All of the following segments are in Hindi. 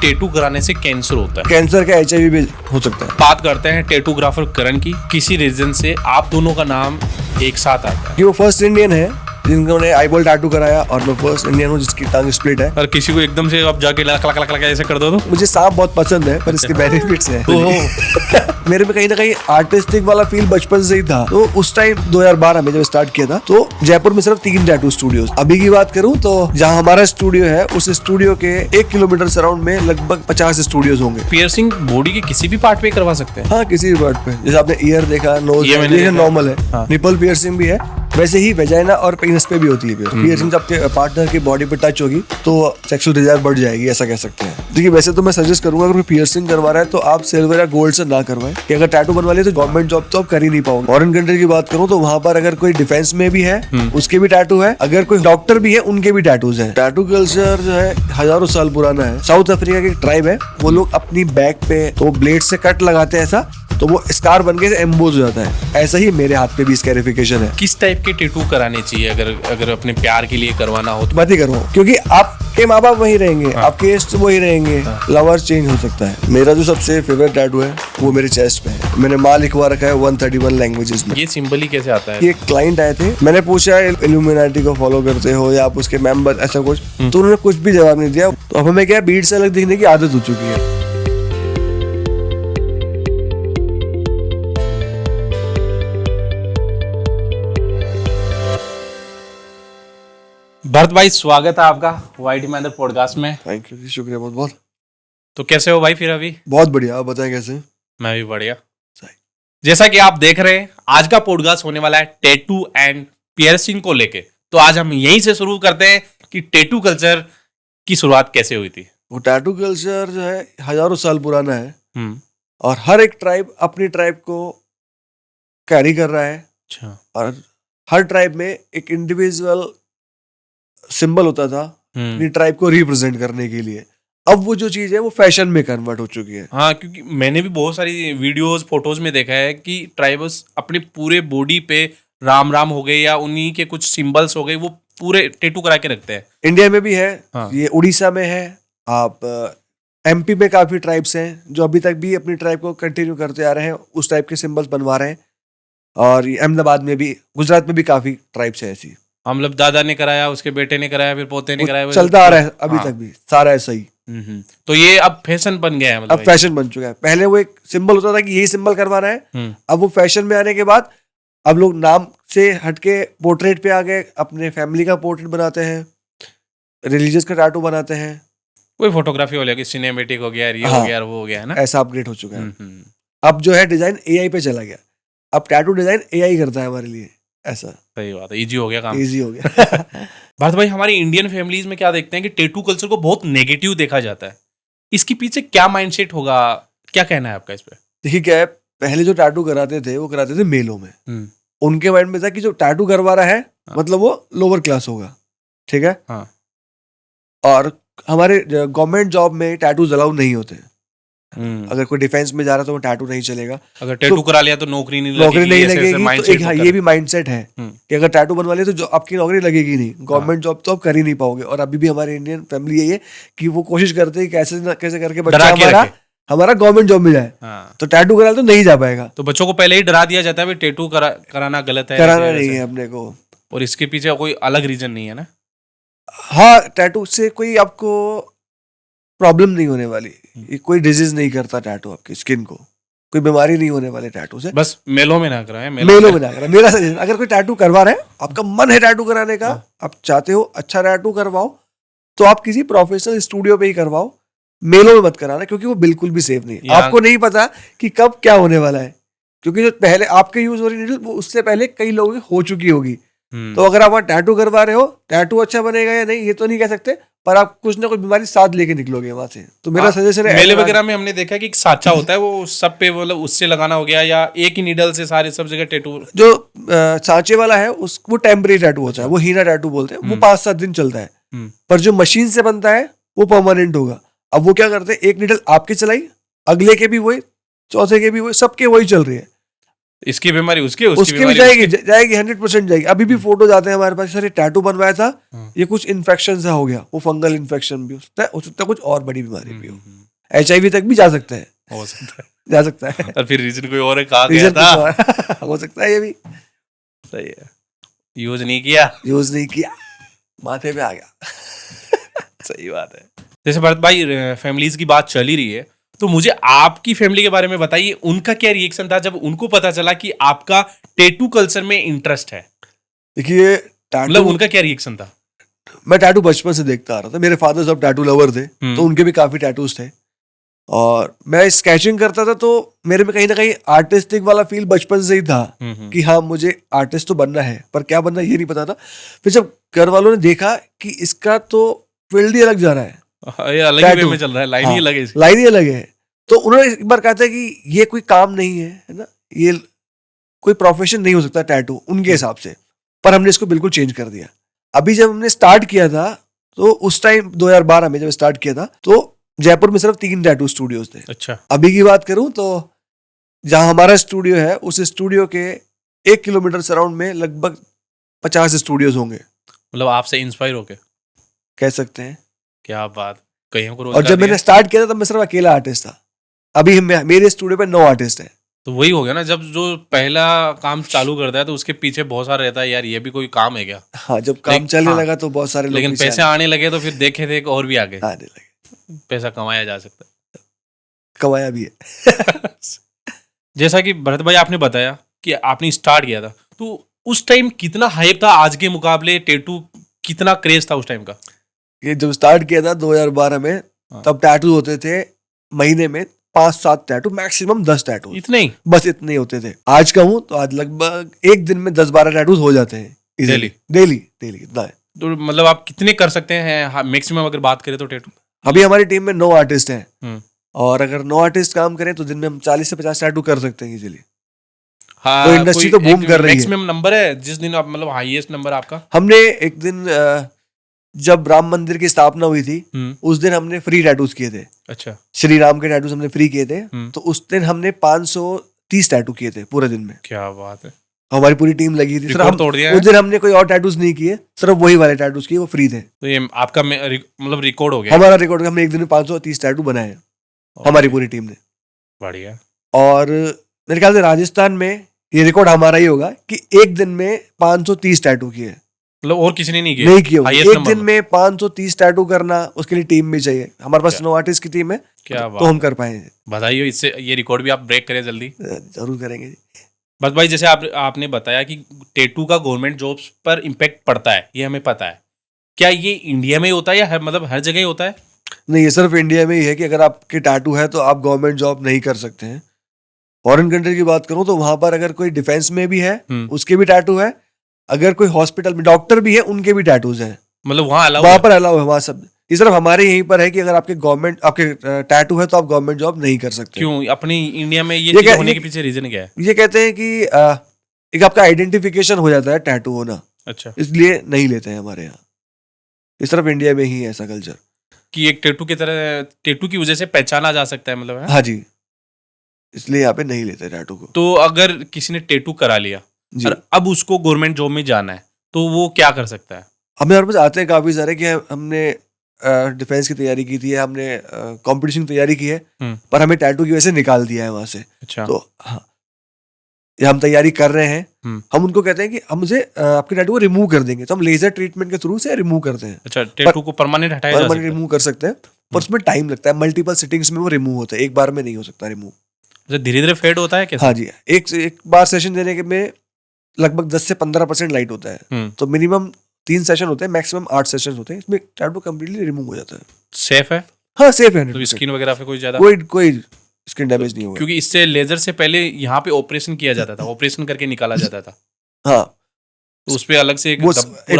टैटू कराने से कैंसर होता है। कैंसर का HIV भी हो सकता है। बात करते हैं टैटूग्राफर करण की। किसी रीजन से आप दोनों का नाम एक साथ आता है कि वो फर्स्ट इंडियन है जिन्होंने आईबॉल टैटू कराया और मैं फर्स्ट इंडियन हूँ जिसकी टंग स्प्लिट है। और किसी को एकदम से आप जाके लक लक लक लक ऐसे कर दो तो मुझे सांप बहुत पसंद है पर इसके बेनिफिट्स हैं। मेरे में कहीं ना कहीं आर्टिस्टिक वाला फील बचपन से ही था। तो उस टाइम 2012 में जब स्टार्ट किया था तो जयपुर में सिर्फ 3 टैटू स्टूडियोज। अभी की बात करूं तो जहां हमारा स्टूडियो है उस स्टूडियो के 1 किलोमीटर सराउंड में लगभग 50 स्टूडियोज होंगे। पियर्सिंग बॉडी के किसी भी पार्ट पे करवा सकते हैं। हाँ, किसी भी पार्ट पे। जैसे आपने ईयर देखा, नोज, ये नॉर्मल है। हाँ। निपल पियर्सिंग भी है, वैसे ही वेजाइना और पेनिस पे भी होती है पियर्सिंग। जब आपके पार्टनर की बॉडी पे टच होगी तो सेक्सुअल डिजायर बढ़ जाएगी, ऐसा कह सकते हैं। देखिए वैसे तो मैं सजेस्ट करूंगा अगर पियर्सिंग करवा रहा है तो आप सिल्वर या गोल्ड से ना करवाएं कि अगर टैटू बनवा लिया तो गवर्नमेंट जॉब तो आप कर ही नहीं पाओगे। फॉरेन कंट्री की बात करूं तो वहां पर अगर कोई डिफेंस में भी है उसके भी टैटू है, अगर कोई डॉक्टर भी है उनके भी टैटूज है। टैटू कल्चर जो है हजारों साल पुराना है। साउथ अफ्रीका की ट्राइब है, वो लोग अपनी बैक पे तो ब्लेड से कट लगाते हैं ऐसा, तो वो स्कार बन के एम्बोज हो जाता है। ऐसा ही मेरे हाथ पे भी स्कैरिफिकेशन है। किस टाइप के टैटू कराने चाहिए अगर अपने प्यार के लिए करवाना हो तो? मत ही करो क्योंकि आपके माँ बाप वही रहेंगे, आपके इष्ट वही रहेंगे, लवर चेंज हो सकता है। मेरा जो सबसे फेवरेट टैटू है वो मेरे चेस्ट पे है। मैंने माँ लिखवा रखा है 131 लैंग्वेजेस में। ये सिंबल ही कैसे आता है? ये क्लाइंट आए थे, मैंने पूछा इल्यूमिनाटी को फॉलो करते हो या आप उसके मेंबर ऐसा कुछ, तो उन्होंने कुछ भी जवाब नहीं दिया। तो अब हमें क्या भीड़ से अलग दिखने की आदत हो चुकी है। भरत भाई, स्वागत है आपका वाईटी महेंद्र पॉडकास्ट में। थैंक यू, शुक्रिया बहुत बहुत। तो कैसे हो भाई फिर अभी? बहुत बढ़िया, आप बताएं कैसे? मैं भी बढ़िया। जैसा कि आप देख रहे हैं आज का पॉडकास्ट होने वाला है टैटू एंड पियर्सिंग को लेके। तो आज हम यहीं से शुरू करते हैं कि टैटू कल्चर की शुरुआत कैसे हुई थी। वो टैटू कल्चर जो है हजारों साल पुराना है और हर एक ट्राइब अपनी ट्राइब को कैरी कर रहा है। अच्छा। और हर ट्राइब में एक इंडिविजुअल सिंबल होता था अपनी ट्राइब को रिप्रेजेंट करने के लिए। अब वो जो चीज है वो फैशन में कन्वर्ट हो चुकी है। हाँ, क्योंकि मैंने भी बहुत सारी वीडियोस फोटोज में देखा है कि ट्राइबल्स अपने पूरे बॉडी पे राम राम हो गए या उन्हीं के कुछ सिंबल्स हो गए, वो पूरे टैटू करा के रखते हैं। इंडिया में भी है। हाँ। ये उड़ीसा में है। आप MP में काफी ट्राइब्स हैं जो अभी तक भी अपनी ट्राइब को कंटिन्यू करते आ रहे हैं, उस टाइप के सिंबल्स बनवा रहे हैं। और अहमदाबाद में भी, गुजरात में भी काफी ट्राइब्स है ऐसी। मतलब दादा ने कराया, उसके बेटे ने कराया, फिर पोते ने कराया, चलता आ रहा है अभी हाँ। तक भी सारा ऐसा ही। तो ये अब फैशन बन गया है। मतलब अब फैशन बन चुका है। पहले वो एक सिंबल होता था कि यही सिंबल करवाना है। अब वो फैशन में आने के बाद अब लोग नाम से हटके पोर्ट्रेट पे आ गए, अपने फैमिली का पोर्ट्रेट बनाते हैं, रिलीजियस का टैटू बनाते हैं। कोई फोटोग्राफी हो गया, सिनेमैटिक हो गया, ये हो गया, वो हो गया है ना। ऐसा अपग्रेड हो चुका है। अब जो है डिजाइन AI पे चला गया। अब टैटू डिजाइन AI करता है हमारे लिए। ऐसा सही बात है, इजी हो गया काम। इजी हो गया। भारत भाई, हमारी इंडियन फैमिलीज में क्या देखते हैं कि टैटू कल्चर को बहुत नेगेटिव देखा जाता है। इसके पीछे क्या माइंडसेट होगा, क्या कहना है आपका इस पे? देखिए क्या है, पहले जो टैटू कराते थे वो कराते थे मेलों में। उनके माइंड में था कि जो टैटू करवा रहा है मतलब वो लोअर क्लास होगा, ठीक है। हाँ। और हमारे गवर्नमेंट जॉब में टैटूज अलाउ नहीं होते। अगर कोई डिफेंस में जा रहा है तो वो टैटू नहीं चलेगा। अगर टैटू करा लिया तो नौकरी नहीं लगेगी। तो एक ये भी माइंडसेट है कि अगर टैटू बनवा लिया तो जो आपकी नौकरी लगेगी नहीं, गवर्नमेंट जॉब तो आप कर ही नहीं पाओगे। और अभी भी हमारे इंडियन फैमिली यही है कि वो कोशिश करते हैं कैसे करके बच्चा हमारा गवर्नमेंट जॉब मिल जाए। तो टैटू करा तो नहीं जा पाएगा। तो बच्चों को पहले ही डरा दिया जाता है टैटू कराना गलत है, कराना नहीं है अपने को। और इसके पीछे कोई अलग रीजन नहीं है ना। हाँ, टैटू से कोई आपको प्रॉब्लम नहीं होने वाली, कोई डिजीज नहीं करता टैटू आपकी स्किन को, कोई बीमारी नहीं होने वाले टैटू से। बस मेलों में ना कराएं। मेलों में ना कराएं। मेरा सजेशन, अगर कोई टैटू करवा रहे हैं, आपका मन है टैटू कराने का, आप चाहते हो अच्छा टैटू करवाओ, तो आप किसी प्रोफेशनल स्टूडियो पे ही करवाओ। मेलों में मत कराना, क्योंकि वो बिल्कुल भी सेफ नहीं है। आपको नहीं पता कि कब क्या होने वाला है, क्योंकि जो पहले आपके यूज हो रही नीडल वो उससे पहले कई लोगों की हो चुकी होगी। तो अगर आप वहाँ टैटू करवा रहे हो, टैटू अच्छा बनेगा या नहीं ये तो नहीं कह सकते, पर आप कुछ ना कुछ बीमारी साथ लेके निकलोगे वहां से। तो मेरा सजेशन है, मेले वगैरह में हमने देखा कि एक साचा होता है, वो सब पे मतलब उससे लगाना हो गया, या एक ही नीडल से सारे सब जगह टैटू। जो सांचे वाला है वो टेम्परेरी टैटू होता है, वो हीना टैटू बोलते हैं। वो 5-7 दिन चलता है। पर जो मशीन से बनता है वो परमानेंट होगा। अब वो क्या करते हैं, एक नीडल आपके चलाई, अगले के भी वही, चौथे के भी वही, सबके वही चल रही है। इसकी बीमारी उसकी उसकी भी बीमारी जाएगी, जाएगी 100% जाएगी। अभी भी फोटो जाते हैं हमारे पास, सर ये टैटू बनवाया था, ये कुछ इन्फेक्शन सा हो गया, वो फंगल इन्फेक्शन भी हो सकता है कुछ और बड़ी बीमारी भी हो, HIV तक भी जा सकते हैं, हो सकता है। जा सकता है। और फिर रीजन कोई और है, कहा गया रीजन था। हो सकता है ये भी। सही है, यूज नहीं किया, यूज नहीं किया, माथे पे आ गया। सही बात है। जैसे भरत भाई फैमिलीज की बात चल ही रही है, तो मुझे आपकी फैमिली के बारे में बताइए, उनका क्या रिएक्शन था जब उनको पता चला कि आपका टैटू कल्चर में इंटरेस्ट है? देखिए मतलब टैटू, उनका क्या रिएक्शन था? मैं टैटू बचपन से देखता आ रहा था, मेरे फादर सब टैटू लवर थे, तो उनके भी काफी टैटूज थे, और मैं स्केचिंग करता था, तो मेरे में कहीं ना कहीं आर्टिस्टिक वाला फील बचपन से ही था कि हाँ मुझे आर्टिस्ट तो बनना है, पर क्या बनना ये नहीं पता था। फिर जब घर वालों ने देखा कि इसका तो फील्ड ही अलग जा रहा है, ये अलग ही वे में चल रहा है, लाइन ही अलग है इसकी। लाइन ही अलग है, तो उन्होंने एक बार कहा था कि ये कोई काम नहीं है ना, ये कोई प्रोफेशन नहीं हो सकता टैटू उनके हिसाब से, पर हमने इसको बिल्कुल चेंज कर दिया। अभी जब हमने स्टार्ट किया था, तो उस टाइम 2012 में जब स्टार्ट किया था, तो जयपुर में सिर्फ 3 टैटू स्टूडियोज थे। अच्छा। अभी की बात करूं तो जहां हमारा स्टूडियो है, उस स्टूडियो के 1 किलोमीटर सराउंड में लगभग 50 स्टूडियोज होंगे। मतलब आपसे इंस्पायर होके कह सकते हैं। क्या बात, कहीं को और जब मैंने स्टार्ट किया था तब मैं सिर्फ अकेला आर्टिस्ट था, अभी मेरे स्टूडियो पे 9 आर्टिस्ट हैं। तो वही हो गया ना, जब जो पहला काम चालू करता है तो उसके पीछे बहुत सारा रहता है, यार ये भी कोई काम है क्या। हाँ, जब काम चलने लगा तो बहुत सारे लोग लेकिन पीछे पैसे आने लगे तो फिर देखे थे और भी आगे आने लगे, पैसा कमाया जा सकता है, कमाया भी है। जैसा कि भरत भाई आपने बताया कि आपने स्टार्ट किया था, तो उस टाइम कितना हाइप था आज के मुकाबले, टैटू कितना क्रेज था उस टाइम का? ये जब स्टार्ट किया था 2012 में, तब टैटू होते थे महीने में 5-7 टैटू, मैक्सिमम 10 टैटू, इतने ही, बस इतने ही होते थे। आज कहूँ तो आज लगभग एक दिन में 10-12 टैटूज हो जाते हैं डेली डेली इतना है। तो मतलब आप कितने कर सकते हैं मैक्सिमम अगर बात करें तो टैटू? अभी हमारी टीम में 9 आर्टिस्ट हैं, और अगर 9 आर्टिस्ट काम करें तो दिन में हम 40 से 50 टैटू कर सकते हैं इजीली। हाँ, तो इंडस्ट्री तो बूम कर रही है। मैक्सिमम नंबर है जिस दिन आप, मतलब हाईएस्ट नंबर आपका? हमने एक दिन जब राम मंदिर की स्थापना हुई थी, उस दिन हमने फ्री टैटूज किए थे। अच्छा। श्री राम के टैटूज हमने फ्री किए थे, तो उस दिन हमने 530 टैटू किए थे पूरे दिन में। क्या बात है, हमारी पूरी टीम लगी थी। रिकॉर्ड तोड़ दिया है। उस दिन हमने कोई और टैटूज नहीं किए, सिर्फ वही वाले टैटूज किए, वो फ्री थे। तो ये आपका मतलब रिकॉर्ड हो गया? हमारा रिकॉर्ड, हमने एक दिन में 530 टैटू बनाए हैं, हमारी पूरी टीम ने। बढ़िया। और मेरे ख्याल से राजस्थान में ये रिकॉर्ड हमारा ही होगा कि एक दिन में 530 टैटू किए। मतलब और किसी ने नहीं किया? नहीं किया। एक दिन में 530 टैटू करना, उसके लिए टीम भी चाहिए। हमारे पास 9 आर्टिस्ट की टीम है, क्या तो हम कर पाएंगे। बधाई हो, इससे ये रिकॉर्ड भी आप ब्रेक करें जल्दी। जरूर करेंगे। बस भाई, जैसे आपने बताया कि टैटू का गवर्नमेंट जॉब्स पर इम्पैक्ट पड़ता है, ये हमें पता है। क्या ये इंडिया में ही होता है या मतलब हर जगह ही होता है? नहीं, ये सिर्फ इंडिया में ही है कि अगर आपके टैटू है तो आप गवर्नमेंट जॉब नहीं कर सकते हैं। फॉरेन कंट्री की बात करूं तो वहां पर अगर कोई डिफेंस में भी है, उसके भी टैटू है। अगर कोई हॉस्पिटल में डॉक्टर भी है, उनके भी टैटूज हैं। मतलब वहां पर अलाउ है, वहां सब। ये सिर्फ हमारे यहीं पर है कि अगर आपके टैटू है तो आप गवर्नमेंट जॉब नहीं कर सकते। क्यों अपनी इंडिया में ये चीज होने के पीछे रीजन क्या है? ये कहते हैं कि एक आपका आइडेंटिफिकेशन हो जाता है टैटू होना। अच्छा। इसलिए नहीं लेते हैं हमारे यहाँ। ये सिर्फ इंडिया में ही है ऐसा कल्चर कि एक टैटू की तरह, टैटू की वजह से पहचाना जा सकता है, मतलब है? हाँ जी, इसलिए यहाँ पे नहीं लेते टैटू को। तो अगर किसी ने टैटू करा लिया और अब उसको गवर्नमेंट जॉब में जाना है, तो वो क्या कर सकता है? हमारे पास आते हैं काफी सारे कि हमने डिफेंस की तैयारी की थी, हमने कंपटीशन की तैयारी की है, पर हमें टैटू की वजह से निकाल दिया है वहां से। अच्छा। तो हाँ, ये हम तैयारी कर रहे हैं। हम उनको कहते हैं कि हमसे आपके टैटू को रिमूव कर देंगे, तो हम लेजर ट्रीटमेंट के थ्रू से रिमूव करते हैं। अच्छा, टैटू को परमानेंट हटाया जा सकता है? रिमूव कर सकते हैं, पर उसमें टाइम लगता है। मल्टीपल सिटिंग्स में वो रिमूव होता है, एक बार में नहीं हो सकता रिमूव। धीरे धीरे फेड होता है कैसे? हाँ जी, एक बार सेशन देने के में लगभग 10 से 15% लाइट होता है। तो मिनिमम 3 सेशन होते हैं, मैक्सिमम 8 सेशन होते हैं। इसमें टैटू कंप्लीटली रिमूव हो जाता है। सेफ है? हाँ, सेफ है। तो स्किन वगैरह पे कोई ज्यादा कोई स्किन डैमेज नहीं होगा, क्योंकि इससे लेजर से पहले यहाँ पे ऑपरेशन किया जाता था, ऑपरेशन करके निकाला जाता था। हाँ, तो उस पे अलग से एक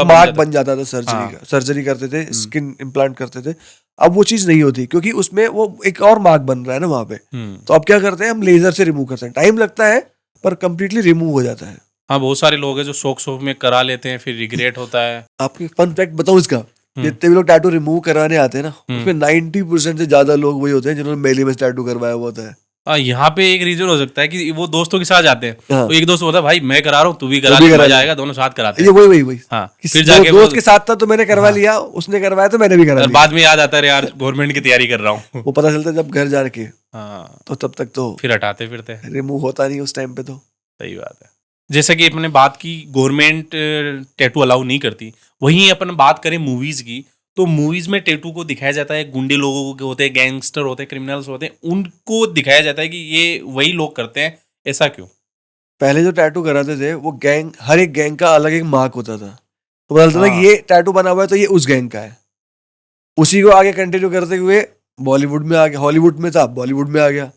मार्क बन जाता था सर्जरी का। सर्जरी करते थे, स्किन इम्प्लांट करते थे। अब वो चीज नहीं होती, क्योंकि उसमें वो एक और मार्क बन रहा है ना वहां पे। तो अब क्या करते हैं, हम लेजर से रिमूव करते हैं। टाइम लगता है, पर कंप्लीटली रिमूव हो जाता है। हाँ, बहुत सारे लोग हैं जो शौक में करा लेते हैं, फिर रिग्रेट होता है। आपकी फन फैक्ट बताऊं इसका, जितने भी लोग टैटू रिमूव कराने आते हैं ना, उसमें 90% से ज्यादा लोग वही होते हैं जिन्होंने मेली में टैटू करवाया हुआ होता है। यहाँ पे एक रीजन हो सकता है कि वो दोस्तों के साथ जाते हैं, हाँ। तो एक दोस्त बोलता है भाई मैं करा रहा हूँ, तू भी करा तू भी ले, करा मजा ले। आएगा, दोनों साथ कराते ये हैं। वही हाँ, कि फिर जाके दोस्त वो के साथ था तो मैंने करवा लिया, उसने करवाया तो मैंने भी करा और लिया। बाद में याद आता है यार गवर्नमेंट की तैयारी कर रहा हूँ। वो पता चलता है जब घर जाके, हाँ, तो तब तक तो फिर हटाते फिरते हैं। रिमूव होता नहीं उस टाइम पे तो। सही बात है। जैसा कि अपने बात की गवर्नमेंट टैटू अलाउ नहीं करती, वहीं अपन बात करें मूवीज की, तो मूवीज में टैटू को दिखाया जाता है गुंडे लोगों के होते हैं, गैंगस्टर होते हैं, क्रिमिनल्स होते हैं, उनको दिखाया जाता है कि ये वही लोग करते हैं। ऐसा क्यों? पहले जो टैटू कराते थे वो गैंग, हर एक गैंग का अलग एक मार्क होता था, तो पता चलता था हाँ। कि ये टैटू बना हुआ है तो ये उस गैंग का है। उसी को आगे कंटिन्यू करते हुए बॉलीवुड में आ गया, हॉलीवुड में था बॉलीवुड में आ गया,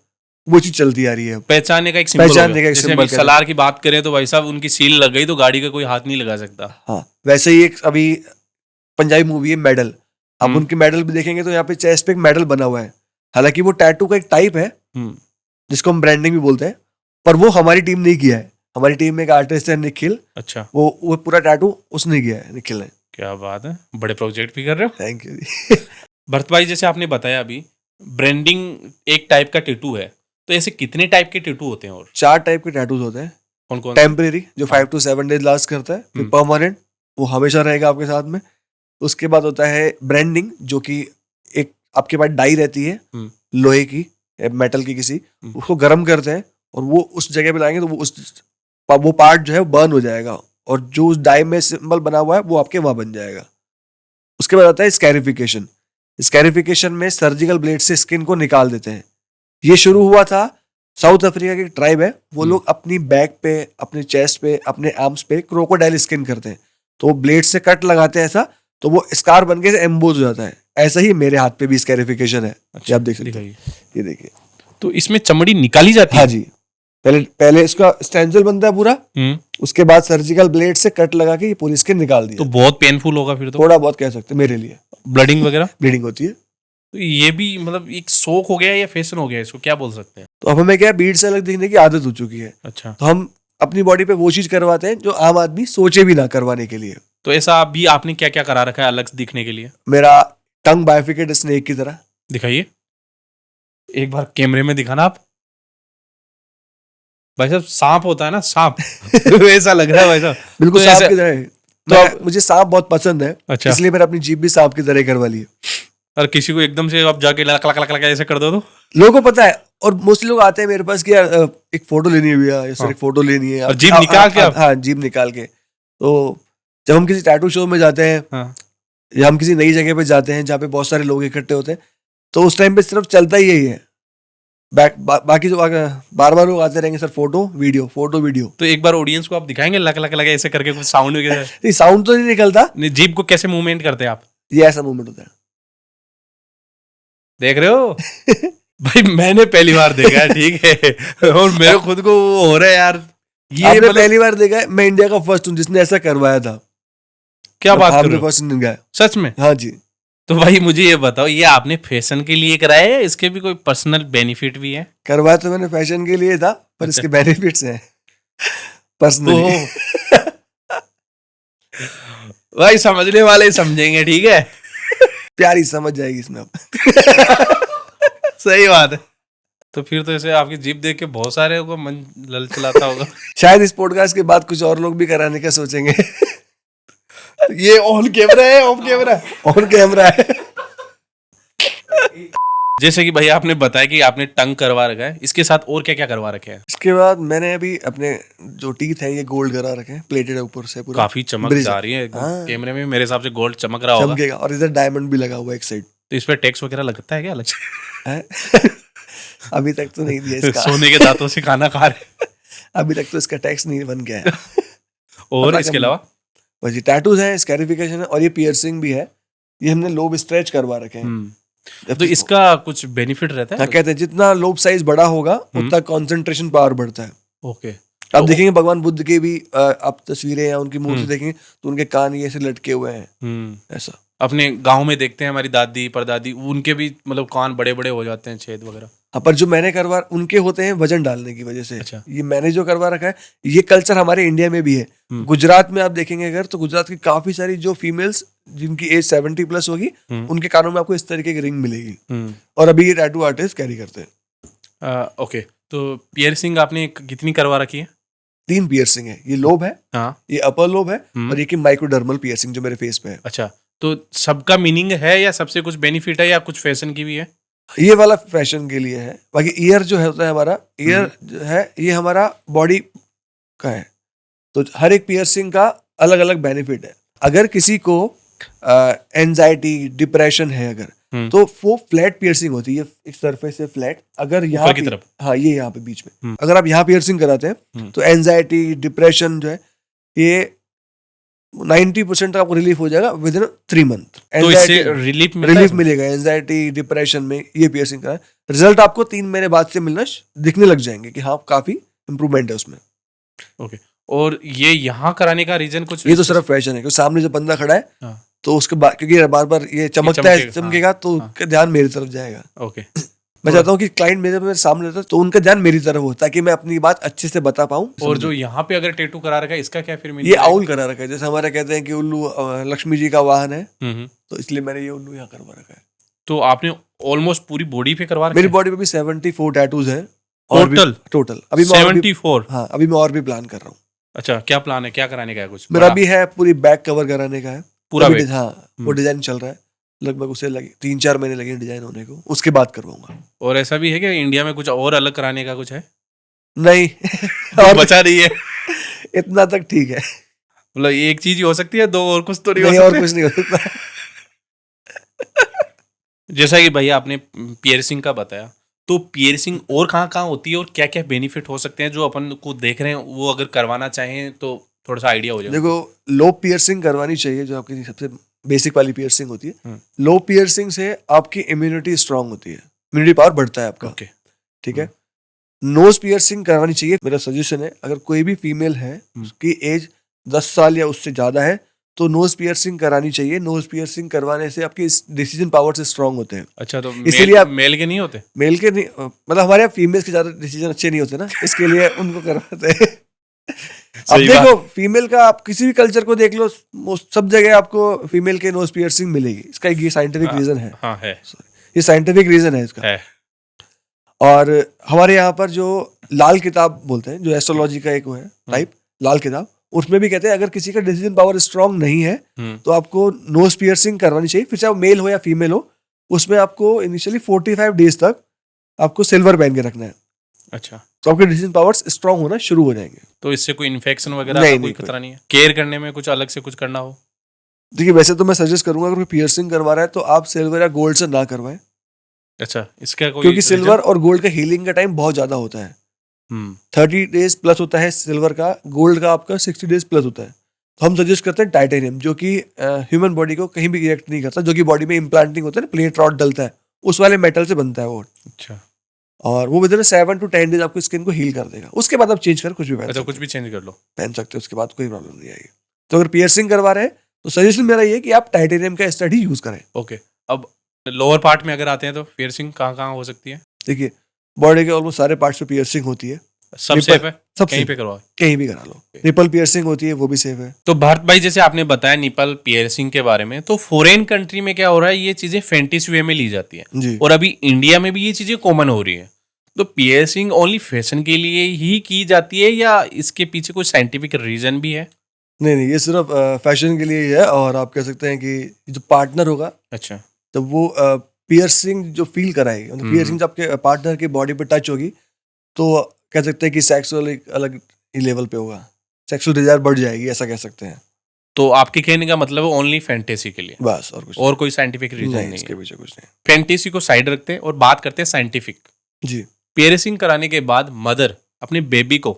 वो चीज चलती आ रही है अब। पहचानने का एक सिंबल हो पहचानने गया। का एक जैसे symbol अभी कहते हैं। सलार की बात करें तो भाई साहब उनकी सील लग गई तो गाड़ी का कोई हाथ नहीं लगा सकता। हाँ, वैसे ही एक अभी पंजाबी मूवी है मेडल, आप हम्म। उनके मेडल भी देखेंगे तो यहाँ पे चेस्ट पे एक मेडल बना हुआ है। हालांकि वो टैटू का एक टाइप है हम्म। जिसको हम ब्रांडिंग भी बोलते हैं, पर वो हमारी टीम नहीं किया है। हमारी टीम में एक आर्टिस्ट है निखिल, अच्छा, वो पूरा टैटू उसने किया है, निखिल ने। क्या बात है, बड़े प्रोजेक्ट भी कर रहे हो। Thank you. भरत भाई, जैसे आपने बताया अभी ब्रांडिंग एक टाइप का टैटू है, तो ऐसे कितने टाइप के टैटू होते हैं और 4 टाइप के टैटूज होते हैं। कौन कौन? टेम्परेरी जो 5 to 7 डेज लास्ट करता है, फिर परमानेंट वो हमेशा रहेगा आपके साथ में। उसके बाद होता है ब्रांडिंग, जो कि एक आपके पास डाई रहती है लोहे की या मेटल की किसी, उसको गर्म करते हैं और वो उस जगह पे लाएंगे तो वो पार्ट जो है बर्न हो जाएगा और जो उस डाई में सिंबल बना हुआ है वो आपके वहां बन जाएगा। उसके बाद आता है स्कैरिफिकेशन। स्कैरिफिकेशन में सर्जिकल ब्लेड से स्किन को निकाल देते हैं। ये शुरू हुआ था साउथ अफ्रीका की ट्राइब है, वो लोग अपनी बैक पे, अपने चेस्ट पे, अपने आर्म्स पे क्रोकोडाइल स्किन करते हैं, तो वो ब्लेड से कट लगाते हैं ऐसा, तो वो स्कार बन के एम्बोज हो जाता है। ऐसा ही मेरे हाथ पे भी स्कैरिफिकेशन है। अच्छा, आप देख सकते हैं, दिखाइए। ये देखिए। तो इसमें चमड़ी निकाली जाती हाँ है? जी, पहले इसका स्टेंसिल बनता है पूरा, उसके बाद सर्जिकल ब्लेड से कट लगा के ये पूरी स्किन निकाल दी। तो बहुत पेनफुल होगा फिर तो। थोड़ा बहुत कह सकते हैं मेरे लिए। ब्लडिंग वगैरह? ब्लीडिंग होती है। तो ये भी मतलब एक शौक हो गया या फैशन हो गया, इसको क्या बोल सकते हैं? तो अब हमें क्या है, भीड़ से अलग दिखने की आदत हो चुकी है, अच्छा, तो हम अपनी बॉडी पे वो चीज करवाते हैं जो आम आदमी सोचे भी ना करवाने के लिए। तो ऐसा भी आपने क्या क्या करा रखा है अलग दिखने के लिए? मेरा टंग बाइफिकेट स्नेक की तरह। दिखाइए एक बार कैमरे में, दिखाना आप। भाई साहब सांप होता है ना, सांप ऐसा लग रहा है भाई साहब। बिल्कुल तो सांप ऐसे- की तरह है। मुझे सांप बहुत पसंद है, अच्छा। इसलिए मैंने अपनी जीभ भी सांप की तरह करवा ली है। और किसी को एकदम से आप जाके लक लक लक लक ऐसे कर दो तो? लोगों को पता है, और मोस्टली लोग आते हैं मेरे पास कि यार एक फोटो लेनी है भैया, या सर एक फोटो लेनी है। और जीभ निकाल के आप? हाँ, जीभ निकाल के। तो जब हम किसी टैटू शो में जाते हैं, हाँ। या हम किसी नई जगह पे जाते हैं जहाँ पे बहुत सारे लोग इकट्ठे होते हैं, तो उस टाइम पे सिर्फ चलता ही यही है। बाकी जो बार बार लोग आते रहेंगे, sir photo video, photo video. तो एक बार ऑडियंस को आप दिखाएंगे लक लक लक ऐसे करके कुछ साउंड वगैरह? नहीं, साउंड तो नहीं निकलता, जीभ को कैसे मूवमेंट करते हैं आप? ये ऐसा मूवमेंट होता है। देख रहे हो भाई, मैंने पहली बार देखा है, ठीक है, और मेरे खुद को वो हो रहा है यार, ये आपने मतलब पहली बार देखा है? मैं इंडिया का फर्स्ट हूँ जिसने ऐसा करवाया था। क्या बात कर आपने रहे हो? फर्स्ट इंडियन गाया। सच में? हाँ जी। तो भाई मुझे ये बताओ, ये आपने फैशन के लिए कराया है, इसके भी कोई पर्सनल बेनिफिट भी है? करवाया तो मैंने फैशन के लिए था, पर अच्छा। इसके बेनिफिट्स हैं पर्सनली। भाई समझने वाले समझेंगे, ठीक है। प्यारी समझ जाएगी इसमें अब। सही बात है। तो फिर तो ऐसे आपकी जीप देख के बहुत सारे को मन ललचलाता होगा। शायद इस पॉडकास्ट के बाद कुछ और लोग भी कराने का सोचेंगे। ये ऑन कैमरा है, ऑफ कैमरा? ऑन कैमरा है। जैसे कि भाई आपने बताया कि आपने टंग करवा रखा है, इसके साथ और क्या क्या करवा रखे हैं? इसके बाद मैंने अभी अपने जो टीथ हैं ये गोल्ड करा रखे हैं, प्लेटेड है ऊपर से पूरा। काफी चमक ब्रिज। जा रही है एकदम। हाँ। कैमरे में मेरे हिसाब से गोल्ड चमक रहा होगा। चमकेगा, और इधर डायमंड भी लगा हुआ है एक साइड। तो इस पे टैक्स वगैरह लगता है क्या अलग से? है? अभी तक तो नहीं दिया इसका। सोने के दांतों से खाना खा रहे। अभी तक तो इसका टैक्स नहीं बन गया है। और पता इसके कब- अलावा बस ये टैटूज है, स्कैरिफिकेशन है, और ये पियर्सिंग भी है। ये हमने लोब स्ट्रेच करवा रखे हैं। तो इसका कुछ बेनिफिट रहता क्या है? कहते हैं, जितना लोब साइज बड़ा होगा उतना कंसंट्रेशन पावर बढ़ता है। ओके। आप देखेंगे भगवान बुद्ध की भी आप तस्वीरें या उनकी मूर्ति देखेंगे तो उनके कान ये ऐसे लटके हुए हैं ऐसा। अपने गांव में देखते हैं हमारी दादी परदादी, उनके भी मतलब कान बड़े बड़े हो जाते हैं, छेद वगैरह। हाँ, पर जो मैंने करवा उनके होते हैं वजन डालने की वजह से। अच्छा। ये मैंने जो करवा रखा है, ये कल्चर हमारे इंडिया में भी है। गुजरात में आप देखेंगे अगर, तो गुजरात की काफी सारी जो फीमेल्स जिनकी एज 70+ होगी, उनके कानों में आपको इस तरीके की रिंग मिलेगी, और अभी ये टैटू आर्टिस्ट कैरी करते हैं। ओके, तो पियर्सिंग आपने कितनी करवा रखी है? 3 पियर्सिंग है, ये लोब है, हाँ। ये अपर लोब है हम्म। और ये की माइक्रोडर्मल पियर्सिंग जो मेरे फेस पे है। अच्छा, तो सबका मीनिंग है या सबसे कुछ बेनिफिट है या कुछ फैशन की भी है? ये वाला फैशन के लिए है, बाकी ईयर जो है होता है हमारा, ईयर जो है ये हमारा बॉडी का है, तो हर एक पियर्सिंग का अलग अलग बेनिफिट है। अगर किसी को एंजाइटी डिप्रेशन है अगर, तो वो फ्लैट पियर्सिंग होती है, एक सरफेस से फ्लैट, अगर यहाँ ऊपर की तरफ। हाँ ये यहाँ पे बीच में, अगर आप यहाँ पियर्सिंग कराते हैं तो एंजाइटी डिप्रेशन जो है ये 90% आपको रिलीफ हो जाएगा विद इन 3 मंथ। तो इससे रिलीफ रिलीफ मिलेगा एंजाइटी डिप्रेशन में, ये पियर्सिंग का रिजल्ट आपको 3 महीने बाद से मिलना दिखने लग जाएंगे कि हाँ काफी इंप्रूवमेंट है उसमें। ओके, और ये यहाँ कराने का रीजन कुछ? ये तो सिर्फ फैशन है, क्योंकि सामने जो बंदा खड़ा है हाँ। तो उसके बाद, क्योंकि बार बार ये चमकता है, चमकेगा तो हाँ। उसका ध्यान मेरी तरफ जाएगा। ओके, मैं चाहता हूँ कि क्लाइंट मेरे सामने रहता है तो उनका ध्यान मेरी तरफ हो, ताकि मैं अपनी बात अच्छे से बता पाऊँ। और जो यहाँ पे अगर टैटू करा रखा है इसका क्या फिर ये आउल करा रखा है, जैसे हमारे कहते हैं कि उल्लू लक्ष्मी जी का वाहन है, तो इसलिए मैंने ये उल्लू यहाँ करवा रखा है। तो आपने ऑलमोस्ट पूरी बॉडी पे करवा रखा है? मेरी बॉडी पे भी 74 टैटूज है टोटल। अभी 74? हाँ, अभी मैं और भी प्लान कर रहा हूँ। अच्छा, क्या प्लान है, क्या कराने का है? कुछ मेरा भी है, पूरी बैक कवर कराने का है पूरा बैक? हाँ, वो डिजाइन चल रहा है, लगभग उसे लगे 3-4 महीने लगे डिजाइन होने को, उसके बाद करवाऊंगा। और ऐसा भी है कि इंडिया में कुछ और अलग कराने का कुछ है? नहीं और बचा रही है इतना तक ठीक है, मतलब एक चीज ही हो सकती है, 2 और कुछ तो नहीं नहीं हो और सकते? कुछ नहीं हो सकता। जैसा कि भैया आपने पियर्सिंग का बताया, तो पियर्सिंग और कहाँ होती है और क्या क्या बेनिफिट हो सकते हैं जो अपन को देख रहे हैं, वो अगर करवाना चाहें तो थोड़ा सा आइडिया हो जाए। देखो, लोब पियर्सिंग करवानी चाहिए, जो आपकी सबसे बेसिक वाली पियर्सिंग होती है। लोब पियर्सिंग से आपकी इम्यूनिटी स्ट्रांग होती है, इम्यूनिटी पावर बढ़ता है आपका। ओके, ठीक है। नोज पियर्सिंग करवानी चाहिए, मेरा सजेशन है, अगर कोई भी फीमेल है उसकी एज 10 साल या उससे ज्यादा है तो नोज पियर्सिंग करानी चाहिए। नोज पियर्सिंग करवाने से आपकी डिसीजन पावर से स्ट्रांग होते हैं। अच्छा, तो इसीलिए आप मेल के नहीं होते? मेल के नहीं, मतलब हमारे यहाँ फीमेल्स के ज्यादा डिसीजन अच्छे नहीं होते ना, इसके लिए उनको करवाते हैं। अब देखो, फीमेल का आप किसी भी कल्चर को देख लो, सब जगह आपको फीमेल के नोज पियर्सिंग मिलेगी। इसका एक ये साइंटिफिक रीजन है। हाँ है, ये साइंटिफिक रीजन है इसका है। और हमारे यहाँ पर जो लाल किताब बोलते हैं, जो एस्ट्रोलॉजी का एक वो है टाइप, लाल किताब, उसमें भी कहते हैं अगर किसी का डिसीजन पावर स्ट्रांग नहीं है तो आपको नोज पियर्सिंग करवानी चाहिए, फिर चाहे वो मेल हो या फीमेल हो। उसमें आपको इनिशियली 45 डेज तक आपको सिल्वर पहन के रखना है। अच्छा, तो आपके डिसीजन पावर्स स्ट्रांग होना शुरू हो जाएंगे। तो इससे कोई इन्फेक्शन वगैरह का कोई खतरा नहीं है? केयर करने में कुछ अलग से कुछ करना हो? देखिए, वैसे तो मैं सजेस्ट करूंगा अगर कोई पियर्सिंग करवा रहा है तो आप सिल्वर या गोल्ड से ना करवाएं। अच्छा, इसका कोई? क्योंकि सिल्वर और गोल्ड का हीलिंग का टाइम बहुत ज्यादा होता है। 30 डेज प्लस होता है सिल्वर का, गोल्ड का आपका 60 डेज प्लस होता है। तो हम सजेस्ट करते हैं टाइटेनियम, जो कि ह्यूमन बॉडी को कहीं भी रिएक्ट नहीं करता, जो कि बॉडी में इम्प्लांटिंग होता है ना, प्लेट रॉड डलता है, उस वाले मेटल से बनता है वो। अच्छा, और वो विद इन 7 to 10 डेज आपको स्किन को हील कर देगा। उसके बाद आप चेंज कर कुछ भी पहन अच्छा, कुछ भी चेंज कर लो, पहन सकते हो, उसके बाद कोई प्रॉब्लम नहीं आएगी। तो अगर पियर्सिंग करवा रहे हैं तो सजेशन मेरा ये है कि आप टाइटेनियम का स्टड ही यूज करें। ओके, अब लोअर पार्ट में अगर आते हैं तो पियर्सिंग कहाँ हो सकती है? देखिए, बॉडी के ऑलमोस्ट सारे पार्ट्स पे पियर्सिंग होती है। सब सेफ है? सब कहीं पे करवाओ, कहीं भी करा लो। निपल पियर्सिंग होती है, वो भी सेफ है। तो भारत भाई, जैसे आपने बताया निपल पियर्सिंग के बारे में, तो फॉरेन कंट्री में क्या हो रहा है, ये चीजें फैंटेसी वे में ली जाती है जी। और अभी इंडिया में भी ये चीजें कॉमन हो रही है। तो पियर्सिंग ओनली फैशन के लिए ही की जाती है या इसके पीछे कोई साइंटिफिक रीजन भी है? नहीं, ये सिर्फ फैशन के लिए ही है। और आप कह सकते हैं कि जो पार्टनर होगा, अच्छा, तो वो पियर्सिंग जो फील कराएगी, मतलब पियर्सिंग जब आपके पार्टनर की बॉडी पे टच होगी तो कह सकते हैं कि सेक्सुअल एक अलग ही लेवल पे होगा, सेक्सुअल डिजायर बढ़ जाएगी, ऐसा कह सकते हैं। तो आपके कहने का मतलब ओनली फैंटेसी के लिए, बस, और कोई साइंटिफिक रीजन नहीं इसके है? पीछे कुछ नहीं। फैंटेसी को साइड रखते हैं और बात करते हैं साइंटिफिक। जी। पियर्सिंग कराने के बाद मदर अपने बेबी को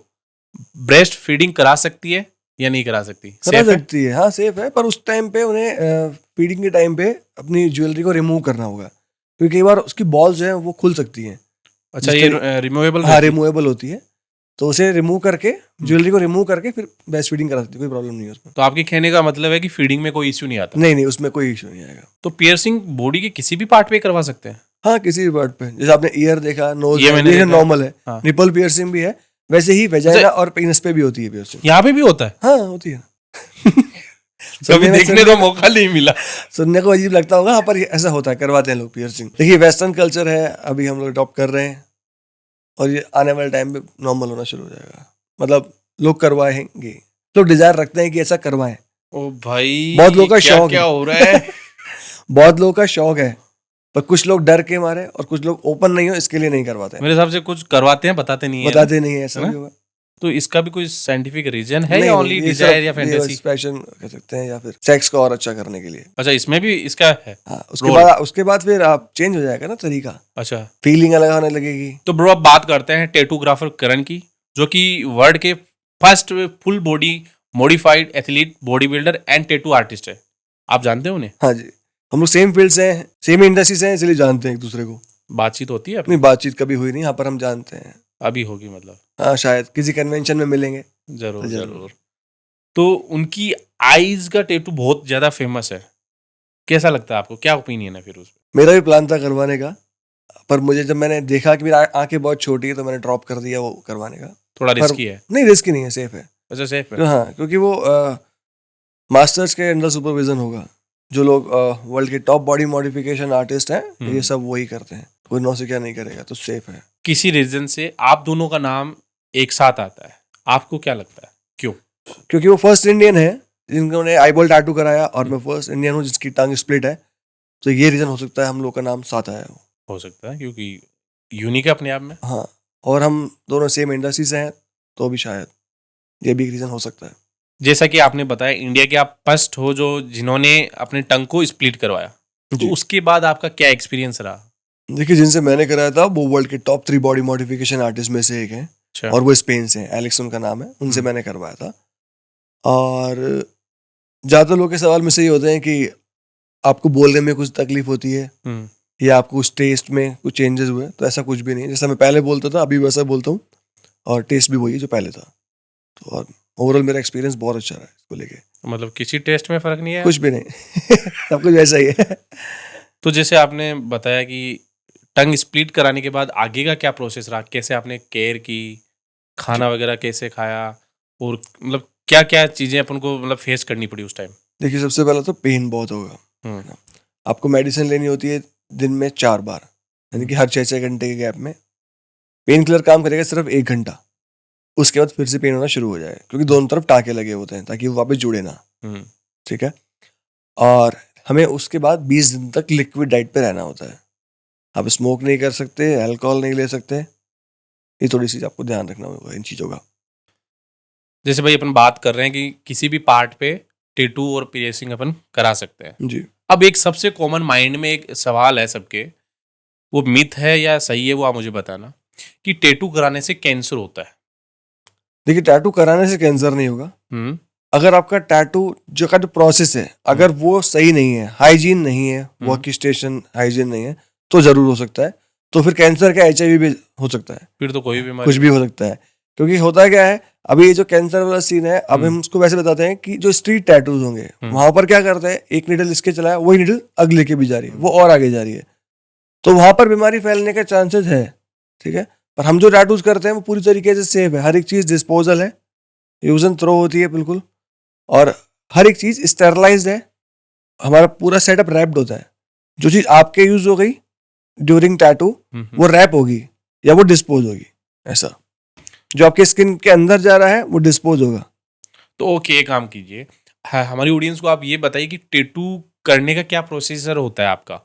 ब्रेस्ट फीडिंग करा सकती है या नहीं करा सकती? करा सकती है, हाँ सेफ है, पर उस टाइम पे उन्हें फीडिंग के टाइम पे अपनी ज्वेलरी को रिमूव करना होगा, क्योंकि कई बार उसकी बॉल्स जो है वो खुल सकती हैं। अच्छा, ये रिमूवेबल? हाँ, रिमूवेबल होती है, तो उसे रिमूव करके, ज्वेलरी को रिमूव करके फिर ब्रेस्ट फीडिंग करा सकती है, कोई प्रॉब्लम नहीं है उसमें। तो आपके कहने का मतलब है कि फीडिंग में कोई इश्यू नहीं आता? नहीं, उसमें कोई इश्यू नहीं आएगा। तो पियर्सिंग बॉडी के किसी भी पार्ट पे करवा सकते हैं? हाँ, किसी भी पार्ट पे, जैसे आपने ईयर देखा, नोज, ये नॉर्मल है। हाँ। निपल पियर्सिंग भी है, वैसे ही वेजाइना और पेनिस पे भी होती है पियर्सिंग। यहाँ पे भी होता है? हाँ, होती है। कभी देखने का मौका नहीं मिला। सुनने को अजीब लगता होगा, हाँ, पर ऐसा होता है, करवाते हैं लोग पियर्सिंग। देखिए, वेस्टर्न कल्चर है, अभी हम लोग अडॉप्ट कर रहे हैं, और ये आने वाले टाइम पे नॉर्मल होना शुरू हो जाएगा। मतलब लोग करवाएंगे, लोग डिजायर रखते हैं कि ऐसा करवाएं। ओ भाई, बहुत लोगों का शौक क्या है। हो रहा है? बहुत लोगों का शौक है, पर कुछ लोग डर के मारे और कुछ लोग ओपन नहीं हो इसके लिए नहीं करवाते हैं। मेरे हिसाब से कुछ करवाते हैं, बताते नहीं है। बताते नहीं है, ऐसा है ना? भी होगा। तो इसका भी कोई साइंटिफिक रीजन है नहीं, या नहीं, ओनली ये डिजायर सिर्फ या फैंटेसी? पैशन कह सकते हैं, या फिर सेक्स को और अच्छा करने के लिए। अच्छा, इसमें भी इसका है। हाँ, उसके रोल। बाद फिर आप चेंज हो जाएगा ना तरीका, अच्छा, फीलिंग अलग होने लगेगी। तो ब्रो अब बात करते हैं टैटूग्राफर करण की, जो कि वर्ल्ड के first full body modified athlete, body builder and tattoo artist है। आप जानते हैं उन्हें? हाँ जी, हम लोग सेम फील्ड से हैं, सेम इंडस्ट्री से हैं, इसलिए जानते हैं एक दूसरे को। बातचीत होती है अपनी? अपनी बातचीत कभी हुई नहीं, यहाँ पर हम जानते हैं। अभी होगी मतलब? हाँ, शायद किसी कन्वेंशन में मिलेंगे। जरूर जरूर। जरूर। तो उनकी आईज का टैटू बहुत ज्यादा फेमस है। कैसा लगता है आपको? क्या ओपिनियन है फिर उस पे? मेरा भी प्लान था करवाने का, पर मुझे जब मैंने देखा कि मेरी आंखें बहुत छोटी है तो मैंने ड्रॉप कर दिया वो करवाने का। थोड़ा पर रिस्की है? नहीं, रिस्क नहीं है, सेफ है। अच्छा, सेफ है। तो हाँ, क्योंकि वो मास्टर्स के अंडर सुपरविजन होगा। जो लोग वर्ल्ड के टॉप बॉडी मॉडिफिकेशन आर्टिस्ट हैं, ये सब वही करते हैं। कोई नौसिखिया नहीं करेगा, तो सेफ है। किसी रीजन से आप दोनों का नाम एक साथ आता है, आपको क्या लगता है क्यों? क्योंकि वो फर्स्ट इंडियन है जिन्होंने आईबॉल टैटू कराया, और मैं फर्स्ट इंडियन हूँ जिसकी टंग स्प्लिट है, तो ये रीजन हो सकता है हम लोग का नाम साथ आया हो सकता है, क्योंकि यूनिक है अपने आप में। हाँ, और हम दोनों सेम इंडस्ट्री से हैं, तो भी शायद ये भी एक रीजन हो सकता है। जैसा कि आपने बताया, इंडिया के आप फर्स्ट हो जो जिन्होंने अपने टंग को स्प्लिट करवाया, तो उसके बाद आपका क्या एक्सपीरियंस रहा? देखिए, जिनसे मैंने कराया था वो वर्ल्ड के टॉप 3 बॉडी मॉडिफिकेशन आर्टिस्ट में से एक हैं। अच्छा। और वो स्पेन से हैं, एलेक्स उनका नाम है, उनसे मैंने करवाया था। और ज़्यादातर लोग के सवाल में से ये होते हैं कि आपको बोलने में कुछ तकलीफ होती है या आपको उस टेस्ट में कुछ चेंजेस हुए, तो ऐसा कुछ भी नहीं। जैसा मैं पहले बोलता था अभी वैसा बोलता हूँ, और टेस्ट भी वही है जो पहले था। तो और ओवरऑल मेरा एक्सपीरियंस बहुत अच्छा रहा है इसको लेके। मतलब किसी टेस्ट में फर्क नहीं है? कुछ भी नहीं सब कुछ वैसा ही है। तो जैसे आपने बताया कि टंग स्प्लिट कराने के बाद आगे का क्या प्रोसेस रहा, कैसे आपने केयर की, खाना वगैरह कैसे खाया, और मतलब क्या क्या चीजें अपन को मतलब फेस करनी पड़ी उस टाइम? देखिए, सबसे पहला तो पेन बहुत होगा। आपको मेडिसिन लेनी होती है दिन में 4 बार, यानी कि हर 6-6 घंटे के गैप में। पेन किलर काम करेगा सिर्फ 1 घंटा, उसके बाद फिर से पेन होना शुरू हो जाए, क्योंकि दोनों तरफ टाँके लगे होते हैं ताकि वो वापस जुड़े ना। ठीक है। और हमें उसके बाद 20 दिन तक लिक्विड डाइट पे रहना होता है। आप स्मोक नहीं कर सकते, अल्कोहल नहीं ले सकते। ये थोड़ी सी आपको ध्यान रखना होगा इन चीज़ों का। जैसे भाई अपन बात कर रहे हैं कि किसी भी पार्ट पे टैटू और पियर्सिंग अपन करा सकते हैं जी। अब एक सबसे कॉमन माइंड में एक सवाल है सबके, वो मिथ है या सही है, वो आप मुझे बताना, कि टैटू कराने से कैंसर होता है। देखिए, टैटू कराने से कैंसर नहीं होगा। अगर आपका टैटू जो का जो प्रोसेस है, अगर वो सही नहीं है, हाइजीन नहीं है, वर्क स्टेशन हाइजीन नहीं है, तो जरूर हो सकता है। तो फिर कैंसर का HIV भी हो सकता है, फिर तो कोई बीमारी कुछ भी हो सकता है। क्योंकि होता क्या है, अभी ये जो कैंसर वाला सीन है, अब हम उसको वैसे बताते हैं कि जो स्ट्रीट टैटूज होंगे वहां पर क्या करते हैं, एक निडल इसके चलाया, वही निडल अगले के भी जा रही है, वो और आगे जा रही है, तो वहां पर बीमारी फैलने का चांसेस है। ठीक है। पर हम जो टैटूज करते हैं वो पूरी तरीके से सेफ है, हर एक चीज डिस्पोजल है, यूज एंड थ्रो होती है बिल्कुल, और हर एक चीज स्टेरलाइज्ड है। हमारा पूरा सेटअप रैप्ड होता है। जो चीज आपके यूज हो गई ड्यूरिंग टैटू, वो रैप होगी या वो डिस्पोज होगी। ऐसा जो आपके स्किन के अंदर जा रहा है वो डिस्पोज होगा। तो ओके, एक काम कीजिए, हमारी ऑडियंस को आप ये बताइए कि टैटू करने का क्या प्रोसीजर होता है आपका,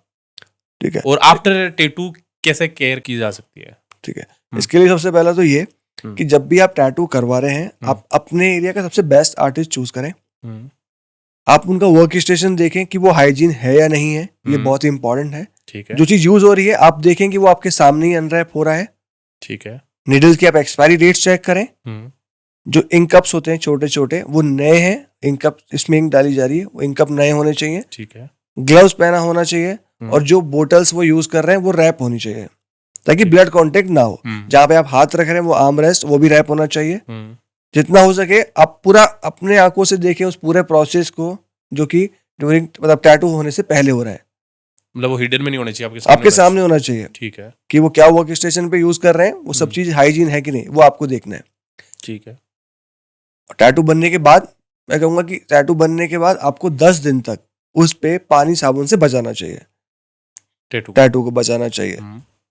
ठीक है, और आफ्टर टैटू कैसे केयर की जा सकती है? ठीक है। इसके लिए सबसे पहला तो ये कि जब भी आप टैटू करवा रहे हैं, आप अपने एरिया का सबसे बेस्ट आर्टिस्ट चूज करें। आप उनका वर्क स्टेशन देखें कि वो हाइजीन है या नहीं है, ये बहुत ही इंपॉर्टेंट है। ठीक है। जो चीज यूज हो रही है आप देखें कि वो आपके सामने ही अनरैप हो रहा है। ठीक है। निडल्स की आप एक्सपायरी डेट चेक करें। जो इंक कप्स होते हैं छोटे छोटे, वो नए हैं, इंक कप इसमें इंक डाली जा रही है, वो इंक कप नए होने चाहिए। ठीक है। ग्लव्स पहना होना चाहिए, और जो बोटल्स वो यूज कर रहे हैं वो रैप होनी चाहिए ताकि ब्लड कांटेक्ट ना हो। जहां पे आप हाथ रख रहे हैं वो आर्म रेस्ट, वो भी रैप होना चाहिए। जितना हो सके आप पूरा अपने आंखों से देखें उस पूरे प्रोसेस को, जो कि ड्यूरिंग मतलब टैटू होने से पहले हो रहा है। मतलब वो हिडन में नहीं होना चाहिए, आपके सामने होना चाहिए। ठीक है। कि वो क्या वर्क स्टेशन पे यूज कर रहे हैं, वो सब चीज हाइजीन है कि नहीं, वो आपको देखना है। ठीक है। टैटू बनने के बाद मैं कहूंगा कि टैटू बनने के बाद आपको 10 दिन तक उस पे पानी साबुन से बचाना चाहिए, टैटू को बचाना चाहिए।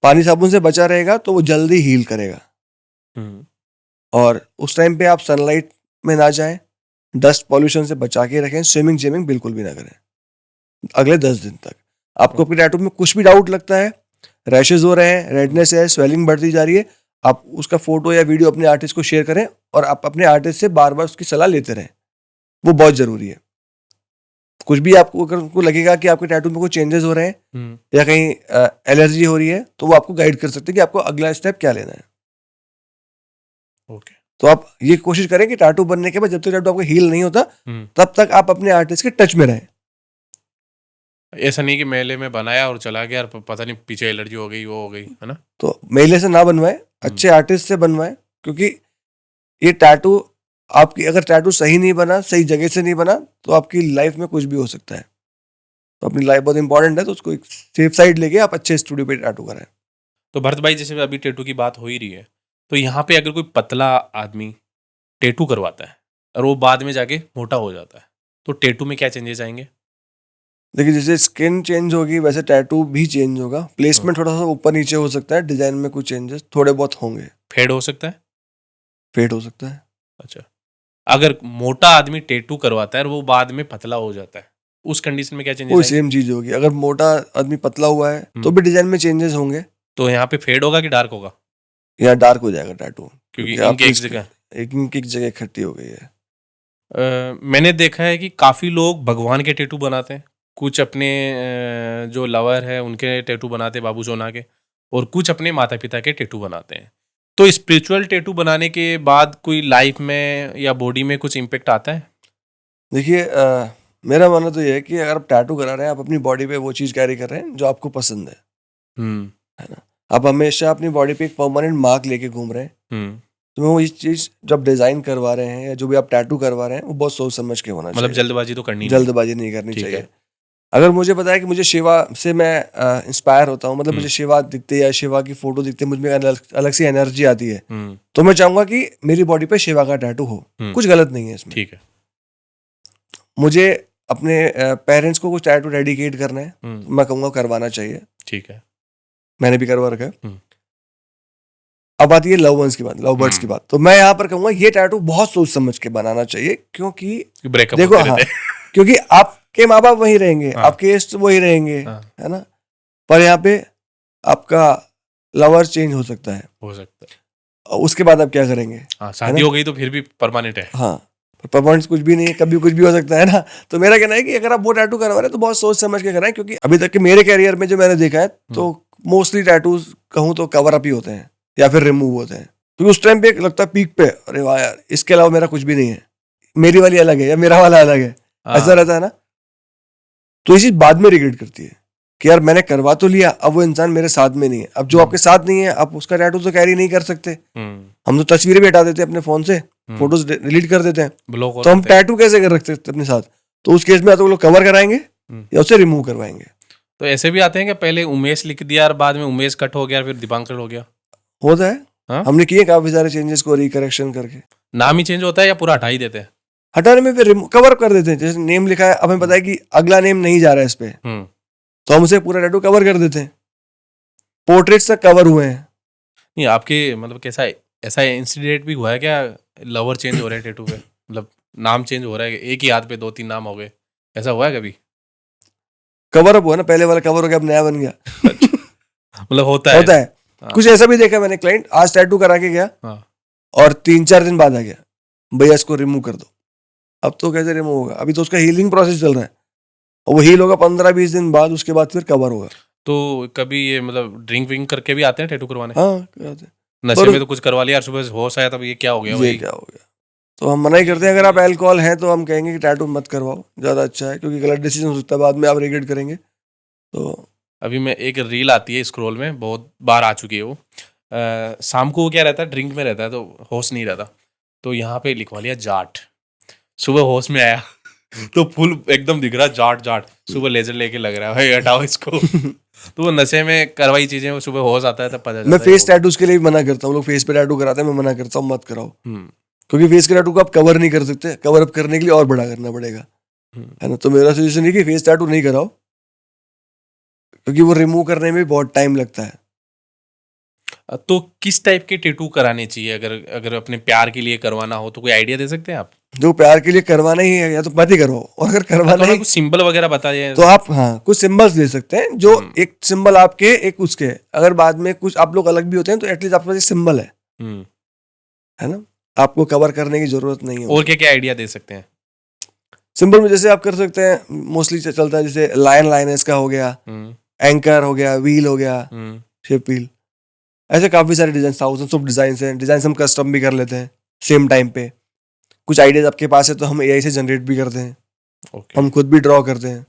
पानी साबुन से बचा रहेगा तो वो जल्दी हील करेगा। हम्म, और उस टाइम पे आप सनलाइट में ना जाएं, डस्ट पॉल्यूशन से बचा के रखें, स्विमिंग जिमिंग बिल्कुल भी ना करें अगले 10 दिन तक। आपको अपने टैटू में कुछ भी डाउट लगता है, रैशेज हो रहे हैं, रेडनेस है, स्वेलिंग बढ़ती जा रही है, आप उसका फोटो या वीडियो अपने आर्टिस्ट को शेयर करें और आप अपने आर्टिस्ट से बार बार उसकी सलाह लेते रहें, वो बहुत जरूरी है। कुछ भी आपको अगर उनको लगेगा कि आपके टैटू में कोई चेंजेस हो रहे हैं या कहीं एलर्जी हो रही है तो वो आपको गाइड कर सकते हैं कि आपको अगला स्टेप क्या लेना है। ओके। तो आप ये कोशिश करें कि टैटू बनने के बाद जब तक टैटू आपको हील नहीं होता तब तक आप अपने आर्टिस्ट के टच में रहें। ऐसा नहीं कि मेले में बनाया और चला गया और पता नहीं पीछे एलर्जी हो गई, वो हो गई, है ना। तो मेले से ना बनवाएं, अच्छे आर्टिस्ट से बनवाएं, क्योंकि ये टैटू आपकी अगर टैटू सही नहीं बना, सही जगह से नहीं बना तो आपकी लाइफ में कुछ भी हो सकता है। तो अपनी लाइफ बहुत इंपॉर्टेंट है, तो उसको एक सेफ साइड लेके आप अच्छे स्टूडियो पे टैटू कराएं। तो भरत भाई, जैसे अभी टैटू की बात हो ही रही है, तो यहाँ पे अगर कोई पतला आदमी टैटू करवाता है और वो बाद में जाके मोटा हो जाता है, तो टैटू में क्या चेंजेस आएंगे? देखिए, जैसे स्किन चेंज होगी वैसे टैटू भी चेंज होगा। प्लेसमेंट थोड़ा सा ऊपर नीचे हो सकता है, डिजाइन में कुछ चेंजेस थोड़े बहुत होंगे। फेड हो सकता है? फेड हो सकता है। अच्छा, अगर मोटा आदमी टैटू करवाता है और वो बाद में पतला हो जाता है, उस कंडीशन में क्या चेंजेस वो आएंगे? सेम चीज होगी। अगर मोटा आदमी पतला हुआ है तो भी डिजाइन में चेंजेस होंगे। तो यहाँ पे फेड होगा कि डार्क होगा? या डार्क हो जाएगा टैटू, क्योंकि आपकी इनके एक जगह इंक एक जगह इकट्ठी हो गई है। मैंने देखा है कि काफ़ी लोग भगवान के टैटू बनाते हैं, कुछ अपने जो लवर है उनके टैटू बनाते हैं, बाबू सोना के, और कुछ अपने माता पिता के टैटू बनाते हैं। तो स्पिरिचुअल टैटू बनाने के बाद कोई लाइफ में या बॉडी में कुछ इम्पेक्ट आता है? देखिए, मेरा मानना तो ये है कि अगर आप टैटू करा रहे हैं, आप अपनी बॉडी पे वो चीज कैरी कर रहे हैं जो आपको पसंद है है ना। आप हमेशा अपनी बॉडी पे एक परमानेंट मार्क लेके घूम रहे हैं, तो वो इस चीज जब डिजाइन करवा रहे हैं या जो भी आप टैटू करवा रहे हैं वो बहुत सोच समझ के होना मतलब चाहिए। जल्दबाजी तो करनी नहीं। जल्दबाजी नहीं करनी ठीक चाहिए। है। अगर मुझे पता है कि मुझे शिवा से मैं इंस्पायर होता हूँ, मतलब मुझे शिवा दिखते या शिवा की फोटो दिखते मुझ में अलग सी एनर्जी आती है, तो मैं चाहूंगा कि मेरी बॉडी पे शिवा का टैटू हो। कुछ गलत नहीं है इसमें। ठीक है। मुझे अपने पेरेंट्स को कुछ टैटू डेडिकेट करना है, तो मैं कहूँगा करवाना चाहिए। ठीक है। मैंने भी करवा रखा है। अब आती है लव वंस की बात, लव बर्ड्स की बात। तो मैं यहाँ पर कहूंगा ये टैटू बहुत सोच समझ के बनाना चाहिए, क्योंकि ब्रेकअप देखो, हाँ, क्योंकि आपके माँ बाप वही रहेंगे, हाँ, आपके इष्ट वही रहेंगे, हाँ, है ना। पर यहाँ पे आपका लवर चेंज हो सकता है। हो सकता है। और उसके बाद आप क्या करेंगे? हाँ, शादी हो गई तो फिर भी परमानेंट है। हाँ, परमानेंट कुछ भी नहीं है, कभी कुछ भी हो सकता है ना। तो मेरा कहना है कि अगर आप वो टैटू करवा रहे हैं तो बहुत सोच समझ के कराएं, क्योंकि अभी तक के मेरे कैरियर में जो मैंने देखा है तो मोस्टली टैटूज कहूँ तो कवर अप ही होते हैं या फिर रिमूव होते हैं। क्योंकि उस टाइम पे लगता है पीक पे, अरे वाह यार, इसके अलावा मेरा कुछ भी नहीं है, मेरी वाली अलग है या मेरा वाला अलग है, ऐसा रहता है ना। तो ये चीज बाद में रिग्रेट करती है कि यार मैंने करवा तो लिया, अब वो इंसान मेरे साथ में नहीं है। अब जो आपके साथ नहीं है आप उसका टैटू तो कैरी नहीं कर सकते। हम तो तस्वीरें भी हटा देते हैं अपने फोन से, फोटोज डिलीट कर देते हैं, तो हम टैटू कैसे कर रख सकते अपने साथ? तो उस केस में तो वो लोग कवर कराएंगे या उसे रिमूव करवाएंगे। तो ऐसे भी आते हैं कि पहले उमेश लिख दिया और बाद में उमेश कट हो गया, फिर दीपांकर हो गया। होता है। हाँ? हमने किए काफी सारे चेंजेस को रिकरेक्शन करके। नाम ही चेंज होता है या पूरा हटा ही देते हैं? हटाने में फिर कवर कर देते हैं। जैसे नेम लिखा है, अब हमें पता है कि अगला नेम नहीं जा रहा है इस पे, तो हम उसे पूरा टैटू कवर कर देते हैं। पोर्ट्रेट्स तक कवर हुए हैं। नहीं, आपके मतलब कैसा ऐसा इंसिडेंट भी हुआ है क्या, लवर चेंज हो रहे हैं टैटू पे, मतलब नाम चेंज हो रहा है, एक ही हाथ पे 2-3 नाम हो गए, ऐसा हुआ है कभी? कवर अप हुआ ना, पहले वाला कवर हो गया, अब नया बन गया। मतलब होता है। हाँ। कुछ ऐसा भी देखा मैंने, क्लाइंट आज टैटू करा के गया, हाँ। और 3-4 दिन बाद आ गया, भैया इसको रिमूव कर दो। अब तो कैसे रिमूव होगा? अभी तो उसका हीलिंग प्रोसेस चल रहा है, और वो हील होगा 15-20 दिन बाद, उसके बाद फिर कवर होगा। तो कभी ये मतलब ड्रिंक विंक करके भी आते हैं टैटू करवाने? हाँ, कराते हैं। नशे में तो कुछ करवा लिया, सुबह होश आया तब ये क्या हो गया ये क्या हो गया? तो हम मना ही करते हैं। अगर आप अल्कोहल हैं तो हम कहेंगे कि टैटू मत करवाओ, ज्यादा अच्छा है, क्योंकि गलत डिसीजन हो सकता है, बाद में आप रिग्रेट करेंगे। तो अभी मैं एक रील आती है स्क्रॉल में, बहुत बार आ चुकी है वो, शाम को वो क्या रहता है, ड्रिंक में रहता है तो होश नहीं रहता, तो यहाँ पे लिखवा लिया जाट। सुबह होश में आया तो फुल एकदम दिख रहा जाट जाट, सुबह लेजर लेके लग रहा है, भाई हटाओ इसको। तो वो नशे में करवाई चीजें, वो सुबह होश आता है तब पता चलता है। मैं फेस टैटूज के लिए भी मना करता हूँ। लोग फेस पे टैटू कराते हैं, मैं मना करता हूँ मत कराओ, क्योंकि फेस के टैटू को आप कवर नहीं कर सकते। कवर अप करने के लिए और बड़ा करना पड़ेगा, है ना। तो मेरा सजेशन है कि फेस टैटू नहीं कराओ, क्योंकि वो रिमूव करने में बहुत टाइम लगता है। तो किस टाइप के टैटू कराने चाहिए अगर अगर अपने प्यार के लिए करवाना हो तो कोई आइडिया दे सकते हैं आप? जो प्यार के लिए करवाना ही है या तो मत ही करवाओ, और अगर करवाना थोड़ा ही कुछ सिंबल वगैरह बताइए। तो आप हाँ कुछ सिंबल्स ले सकते हैं, जो एक सिंबल आपके एक उसके, अगर बाद में कुछ आप लोग अलग भी होते हैं तो एटलीस्ट आपके पास एक सिंबल हम्म, है ना, आपको कवर करने की जरूरत नहीं है। और क्या क्या आइडिया दे सकते हैं? सिंबल में जैसे आप कर सकते हैं, मोस्टली चलता है जैसे लायन लाइनस का हो गया, एंकर हो गया, व्हील हो गया, शिप व्हील, ऐसे काफी सारे डिजाइन, थाउजेंड्स ऑफ डिजाइन हैं। डिजाइन हम कस्टम भी कर लेते हैं सेम टाइम पे। कुछ आइडियाज आपके पास है तो हम एआई से जनरेट भी करते हैं, हम खुद भी ड्रॉ करते हैं।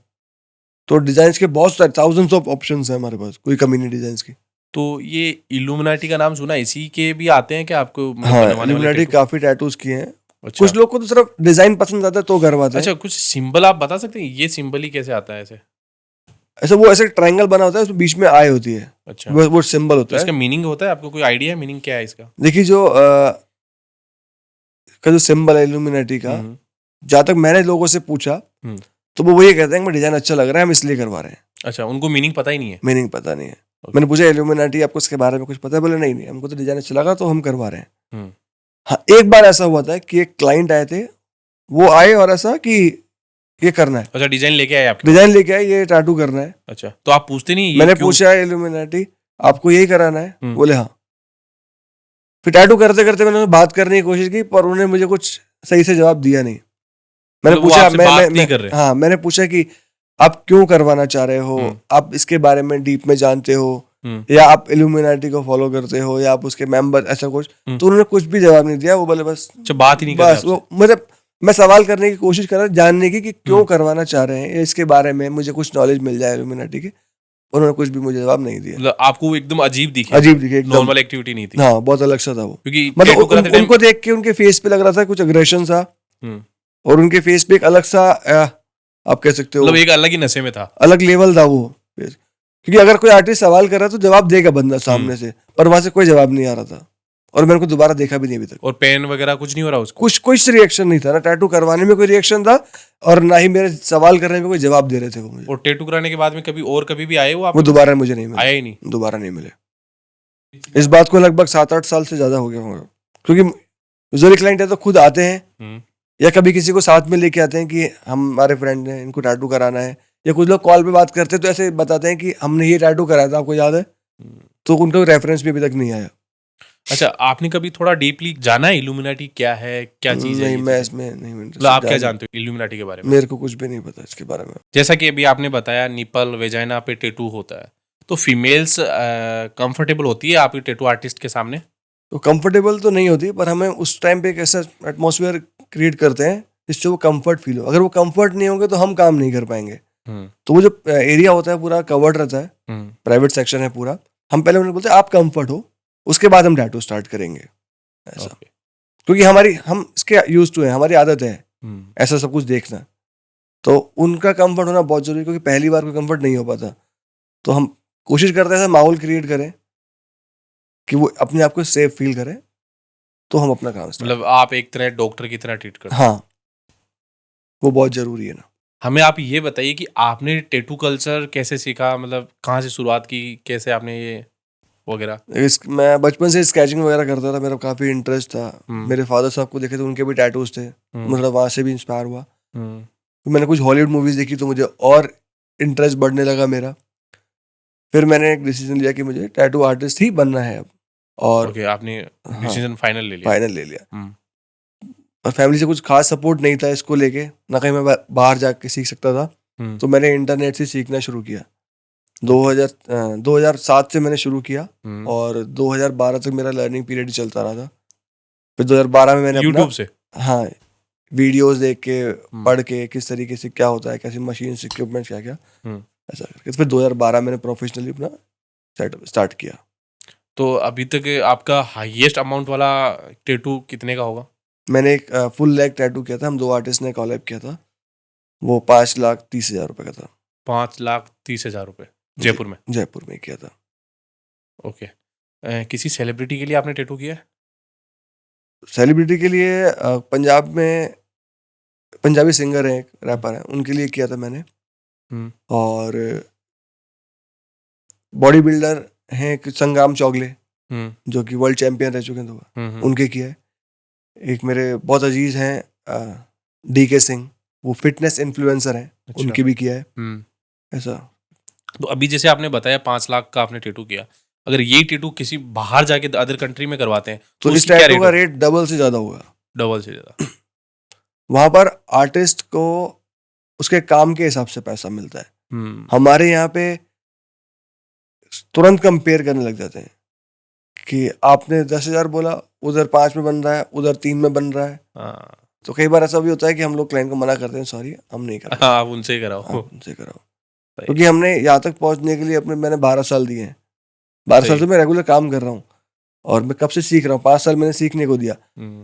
तो डिजाइन के बहुत सारे थाउजेंड्स ऑफ ऑप्शंस हैं हमारे पास, कोई कमी नहीं डिजाइन की। तो ये इल्यूमिनाटी का नाम सुना, इसी के भी आते हैं क्या आपको मतलब हाँ, बनवाने वाले इल्यूमिनाटी टैटू? काफी टैटूज किए हैं। अच्छा, कुछ लोग को तो सिर्फ डिजाइन पसंद आता है तो करवाते हैं। अच्छा कुछ सिंबल आप बता सकते हैं, ये सिंबल ही कैसे आता है ऐसे? ऐसा वो ऐसे ट्रायंगल बना होता है, उसमें बीच में आई होती है, अच्छा, वो सिंबल तो होता इसका है। मीनिंग होता है, आपको कोई आइडिया है मीनिंग क्या है इसका? देखिए जो का जो सिंबल है इल्यूमिनाटी का, जहाँ तक मैंने लोगों से पूछा तो वो ये कहते हैं कि डिजाइन अच्छा लग रहा है, हम इसलिए करवा रहे हैं। अच्छा, उनको मीनिंग पता ही नहीं है? मीनिंग पता नहीं है। मैंने पूछा इल्यूमिनाटी आपको इसके बारे में कुछ पता है? बोले नहीं नहीं, हमको तो डिजाइन अच्छा लगा तो हम करवा रहे हैं। हाँ, एक बार ऐसा हुआ था कि एक क्लाइंट आए थे, वो आए और ऐसा कि ये करना है। अच्छा, डिजाइन लेके आए आपके? डिजाइन लेके आए, ये टैटू करना है। अच्छा, तो आप पूछते नहीं ये मैंने क्यों? पूछा इल्यूमिनाटी आपको यही कराना है? बोले हाँ। फिर टैटू करते करते मैंने उनसे बात करने की कोशिश की, पर उन्होंने मुझे कुछ सही से जवाब दिया नहीं। मैंने मतलब वो पूछा आपसे बात नहीं कर रहे? हाँ, मैंने पूछा कि आप क्यों करवाना चाह रहे हो, आप इसके बारे में डीप में जानते हो, या आप इल्यूमिनाटी को फॉलो करते हो, या आप उसके मेंबर, ऐसा कुछ। तो उन्होंने कुछ भी जवाब नहीं दिया। वो बोले बस बात ही नहीं कर रहे बस वो मतलब मैं सवाल करने की कोशिश कर रहा जानने की कि क्यों करवाना चाह रहे हैं, इसके बारे में मुझे कुछ नॉलेज मिल जाए इल्यूमिनाटी की। उन्होंने कुछ भी मुझे जवाब नहीं दिया। मतलब आपको एकदम अजीब दिखे? अजीब दिखे एकदम, नॉर्मल एक्टिविटी नहीं थी? हाँ, बहुत अलग सा था वो। क्योंकि मतलब उनको देख के उनके फेस पे लग रहा था कुछ अग्रेशन सा, और उनके फेस पे एक अलग सा आप कह सकते हो, मतलब एक अलग ही नशे में था, अलग लेवल था वो। क्योंकि अगर कोई आर्टिस्ट सवाल कर रहा है तो जवाब देगा बंदा सामने से, पर वहां से कोई जवाब नहीं आ रहा था, और मैंने को दोबारा देखा भी नहीं अभी तक। और पेन वगैरह कुछ नहीं हो रहा उसको? कुछ रिएक्शन नहीं था, ना टैटू करवाने में कोई रिएक्शन था, और ना ही मेरे सवाल करने में कोई जवाब दे रहे थे वो मुझे। और टैटू कराने के बाद में कभी और कभी भी आए वो दोबारा मुझे नहीं मिले, आया ही नहीं? दोबारा नहीं मिले। इस बात को लगभग 7-8 साल से ज्यादा हो गया होगा। क्योंकि यूजुअली क्लाइंट है तो खुद आते हैं, या कभी किसी को साथ में लेके आते हैं कि हमारे फ्रेंड हैं, इनको टैटू कराना है, या कुछ लोग कॉल पे बात करते हैं तो ऐसे बताते हैं कि हमने ये टैटू कराया था, आपको याद है? तो उनका रेफरेंस भी अभी तक नहीं आया। अच्छा, आपने कभी थोड़ा डीपली जाना है इल्यूमिनाटी क्या है, क्या चीज है? नहीं, मैं इसमें नहीं। मतलब आप क्या जानते हो इल्यूमिनाटी के बारे में? मेरे को कुछ भी नहीं पता इसके बारे में। जैसा कि अभी आपने बताया निपल वेजाइना पे टैटू होता है, तो फीमेल्स कंफर्टेबल होती है आपके टैटू आर्टिस्ट के सामने? तो कंफर्टेबल तो नहीं होती, पर हमें उस टाइम पे एक ऐसा एटमॉस्फेयर क्रिएट करते हैं जिससे वो कंफर्ट फील हो। अगर वो कंफर्ट नहीं होंगे तो हम काम नहीं कर पाएंगे। तो वो जो एरिया होता है पूरा कवर्ड रहता है, प्राइवेट सेक्शन है पूरा, हम पहले उन्हें बोलते हैं आप कंफर्ट हो, उसके बाद हम टैटू स्टार्ट करेंगे ऐसा। क्योंकि हम इसके यूज टू है, हमारी आदत है ऐसा सब कुछ देखना। तो उनका कंफर्ट होना बहुत जरूरी है, क्योंकि पहली बार कोई कंफर्ट नहीं हो पाता। तो हम कोशिश करते हैं माहौल क्रिएट करें कि वो अपने आप को सेफ फील करें, तो हम अपना काम मतलब आप एक तरह डॉक्टर की तरह ट्रीट करते हैं? हाँ, वो बहुत जरूरी है ना। हमें आप ये बताइए कि आपने टैटू कल्चर कैसे सीखा, मतलब कहाँ से शुरुआत की, कैसे आपने ये वगैरह? मैं बचपन से स्केचिंग वगैरह करता था, मेरा काफी इंटरेस्ट था। मेरे फादर साहब को देखे तो उनके भी टैटूज थे, मतलब वहां से भी इंस्पायर हुआ। तो मैंने कुछ हॉलीवुड मूवीज देखी तो मुझे और इंटरेस्ट बढ़ने लगा मेरा। फिर मैंने एक डिसीजन लिया कि मुझे टैटू आर्टिस्ट ही बनना है अब। और आपने डिसीजन फाइनल ले लिया? फाइनल ले लिया। और फैमिली से कुछ खास सपोर्ट नहीं था इसको लेके, ना कहीं मैं बाहर जाके सीख सकता था। तो मैंने इंटरनेट से सीखना शुरू किया। 2007 से मैंने शुरू किया, और 2012 तक मेरा लर्निंग पीरियड ही चलता रहा था। फिर 2012 में मैंने यूट्यूब से हाँ वीडियोस देख के, पढ़ के, किस तरीके से क्या होता है, कैसी मशीन, इक्विपमेंट, क्या क्या, ऐसा करके फिर 2012 मैंने प्रोफेशनली अपना सेटअप स्टार्ट किया। तो अभी तक आपका हाईएस्ट अमाउंट वाला टैटू कितने का होगा? मैंने एक फुल लेग टैटू किया था, हम 2 आर्टिस्ट ने कोलैब किया था, वो 5,30,000 रुपए का था। 5,30,000 रुपए? जयपुर में? जयपुर में किया था। ओके। किसी सेलिब्रिटी के लिए आपने टैटू किया है? सेलिब्रिटी के लिए पंजाब में पंजाबी सिंगर है, एक रैपर है, उनके लिए किया था मैंने। और बॉडी बिल्डर हैं संग्राम चौगले, जो कि वर्ल्ड चैंपियन रह चुके हैं 2 बार, उनके किया है। एक मेरे बहुत अजीज हैं DK सिंह, वो फिटनेस इन्फ्लुएंसर हैं, अच्छा। उनकी भी किया है ऐसा। तो अभी जैसे आपने बताया 5 लाख का आपने टैटू किया, अगर यही टैटू किसी बाहर जाके अदर कंट्री में करवाते हैं तो इस उसकी क्या टैटू का होगा? रेट डबल से ज्यादा होगा। डबल से ज्यादा। वहां पर आर्टिस्ट को उसके काम के हिसाब से पैसा मिलता है। हमारे यहाँ पे तुरंत कंपेयर करने लग जाते हैं कि आपने 10,000 बोला, उधर 5 में बन रहा है, उधर 3 में बन रहा है। तो कई बार ऐसा भी होता है कि हम लोग क्लाइंट को मना करते हैं, सॉरी हम नहीं कर रहे, आप उनसे ही कराओ। उनसे कराओ, क्योंकि हमने यहाँ तक पहुंचने के लिए मैंने 12 साल दिए हैं। 12 साल से मैं रेगुलर काम कर रहा हूँ और मैं कब से सीख रहा हूँ, 5 साल मैंने सीखने को दिया।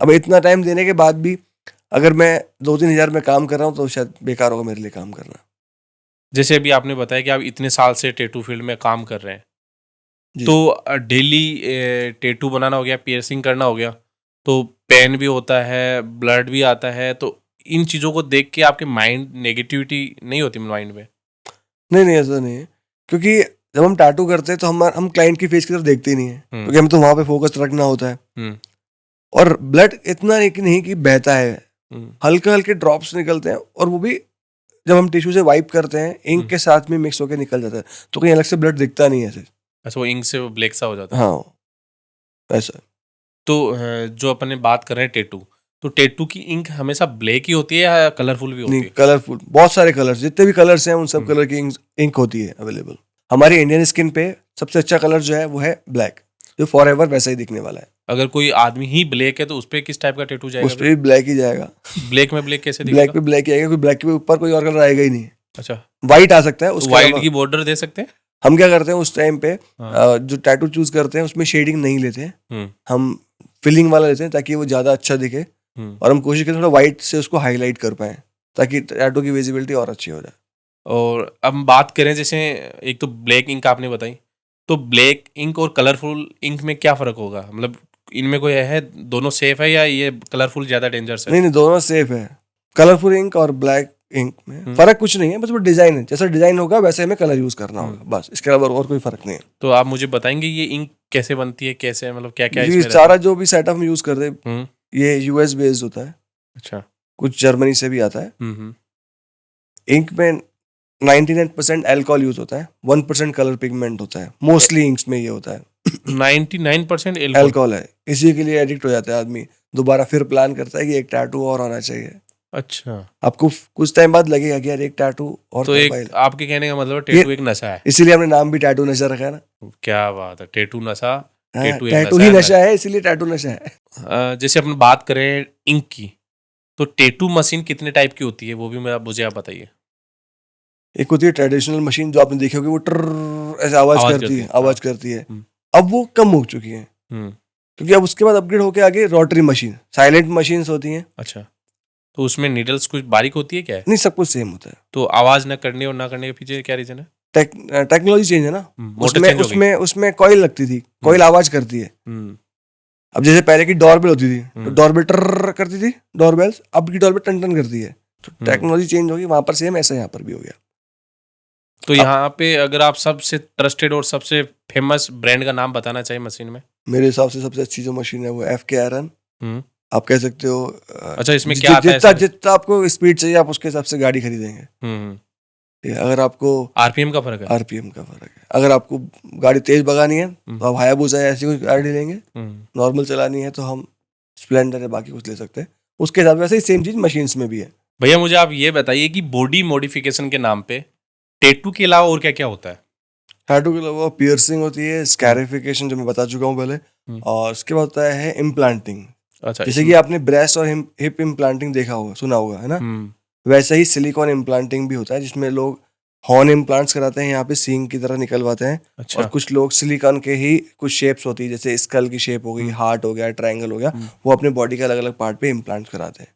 अब इतना टाइम देने के बाद भी अगर मैं 2-3 हज़ार में काम कर रहा हूँ तो शायद बेकार होगा मेरे लिए काम करना। जैसे अभी आपने बताया कि आप इतने साल से टैटू फील्ड में काम कर रहे हैं, तो डेली टैटू बनाना हो गया, पियर्सिंग करना हो गया, तो पेन भी होता है, ब्लड भी आता है, तो इन चीज़ों को देख के आपके माइंड नेगेटिविटी नहीं होती माइंड में? नहीं ऐसा नहीं है, क्योंकि जब हम टैटू करते हैं तो हम क्लाइंट की फेस की तरफ देखते ही नहीं है, क्योंकि हमें तो वहां पे फोकस रखना होता है। और ब्लड इतना नहीं कि बहता है, हल्के हल्के ड्रॉप्स निकलते हैं, और वो भी जब हम टिश्यू से वाइप करते हैं इंक के साथ में मिक्स होकर निकल जाता है, तो कहीं अलग से ब्लड दिखता नहीं है ऐसे। अच्छा, वो इंक से वो ब्लैक सा हो जाता है। हाँ ऐसा। तो जो अपन ने बात कर रहे हैं टैटू, तो टैटू की इंक हमेशा ब्लैक ही होती है या कलरफुल भी होती है? कलरफुल, बहुत सारे कलर्स, जितने भी कलर्स हैं उन सब कलर की इंक होती है अवेलेबल। हमारी इंडियन स्किन पे सबसे अच्छा कलर जो है वो है ब्लैक, जो फॉर एवर वैसा ही दिखने वाला है। अगर कोई आदमी ही ब्लैक है तो उस पे किस टाइप का टैटू जाएगा? उस पे भी ब्लैक ही जाएगा। ब्लैक में ब्लैक कैसे ब्लैक पे ब्लैक ही आएगा, क्योंकि ब्लैक के ऊपर कोई और कलर आएगा ही नहीं। अच्छा, व्हाइट आ सकता है, उसके व्हाइट की बॉर्डर दे सकते हैं। हम क्या करते हैं उस टाइम पे, जो टैटू चूज करते हैं उसमें शेडिंग नहीं लेते हैं, हम फिलिंग वाला लेते हैं ताकि वो ज्यादा अच्छा दिखे, और हम कोशिश करें थोड़ा व्हाइट से उसको हाईलाइट कर पाए ताकि टैटू की विजिबिलिटी और अच्छी हो जाए। और अब बात करें, जैसे एक तो ब्लैक इंक आपने बताई, तो ब्लैक इंक और कलरफुल इंक में क्या फर्क होगा? मतलब इनमें कोई है, दोनों सेफ है या ये कलरफुल ज्यादा डेंजरस है? नहीं दोनों सेफ है। कलरफुल इंक और ब्लैक इंक में फर्क कुछ नहीं है, बस वो डिजाइन है, जैसा डिजाइन होगा वैसे हमें कलर यूज करना होगा, बस इसके अलावा और कोई फर्क नहीं है। तो आप मुझे बताएंगे ये इंक कैसे बनती है, कैसे, मतलब क्या क्या ये सारा जो भी सेटअप हम यूज करते हैं ये US बेस्ड होता है। अच्छा। कुछ जर्मनी से भी आता है। इंक में 99% अल्कोहल यूज होता है, 1% कलर पिगमेंट होता है, मोस्टली इंक्स में ये होता है। 99% अल्कोहल है, इसी के लिए एडिक्ट हो जाता है आदमी, दोबारा फिर प्लान करता है कि एक टैटू और होना चाहिए। अच्छा, आपको कुछ टाइम बाद लगेगा कि यार एक टैटू और, तो एक आपके कहने का मतलब टैटू एक नशा है, इसीलिए हमने नाम भी टैटू नशा रखा है ना। क्या बात है, टैटू नशा। टैटू ही नशा है, इसीलिए टैटू नशा है। जैसे अपन बात करें इंक की, तो टैटू मशीन कितने टाइप की होती है, वो भी मुझे आप बताइए। एक होती है ट्रेडिशनल मशीन, जो आपने देखी होगी, वो ट्रर ऐसे आवाज करती है। अब वो कम हो चुकी है, क्योंकि अब उसके बाद अपग्रेड होके आगे रोटरी मशीन, साइलेंट मशीन्स होती हैं। अच्छा, तो उसमें नीडल्स कुछ बारीक होती है क्या? नहीं, सब कुछ सेम होता है। तो आवाज न करने और ना करने के पीछे क्या रीजन है? टेक्नोलॉजी चेंज है ना। उसमें कॉइल लगती थी, कॉइल आवाज करती है। अब जैसे पहले की डोरबेल होती थी, तो डोरबेल ट्रर करती थी, डोरबेल्स, अब की डोरबेल टन टन करती है। तो टेक्नोलॉजी चेंज होगी, वहां पर सेम ऐसा यहाँ पर भी हो गया। तो यहाँ पे अगर आप सबसे ट्रस्टेड और सबसे फेमस ब्रांड का नाम बताना चाहिए मशीन में? मेरे हिसाब से सबसे अच्छी जो मशीन है वो FK आयरन, आप कह सकते हो। अच्छा, इसमें क्या आता है? जितना आपको स्पीड चाहिए आप उसके हिसाब से गाड़ी खरीदेंगे। अगर आपको RPM का फर्क है, RPM का फर्क है। अगर आपको गाड़ी तेज भगानी है तो आप हायाबुसा ऐसी कोई गाड़ी लेंगे, नॉर्मल चलानी है तो हम स्प्लेंडर है, बाकी कुछ ले सकते हैं उसके हिसाब से। वैसे ही सेम चीज मशीन्स में भी है। भैया मुझे आप ये बताइए कि बॉडी मॉडिफिकेशन के नाम पे टैटू के अलावा और क्या क्या होता है? टैटू के अलावा पियर्सिंग होती है, स्कैरिफिकेशन जो मैं बता चुका हूँ पहले, और उसके बाद होता है इम्प्लांटिंग। अच्छा, जैसे कि आपने ब्रेस्ट और हिप इम्प्लांटिंग देखा होगा, सुना होगा, है ना। वैसे ही सिलिकॉन इम्प्लांटिंग भी होता है, जिसमें लोग हॉर्न इम्प्लांट्स कराते हैं, यहाँ पे सींग की तरह निकलवाते हैं। अच्छा। और कुछ लोग सिलिकॉन के ही कुछ शेप्स होती है, जैसे स्कल की शेप हो गई, हार्ट हो गया, ट्रायंगल हो गया, वो अपने बॉडी के अलग अलग पार्ट पे इम्प्लांट कराते हैं।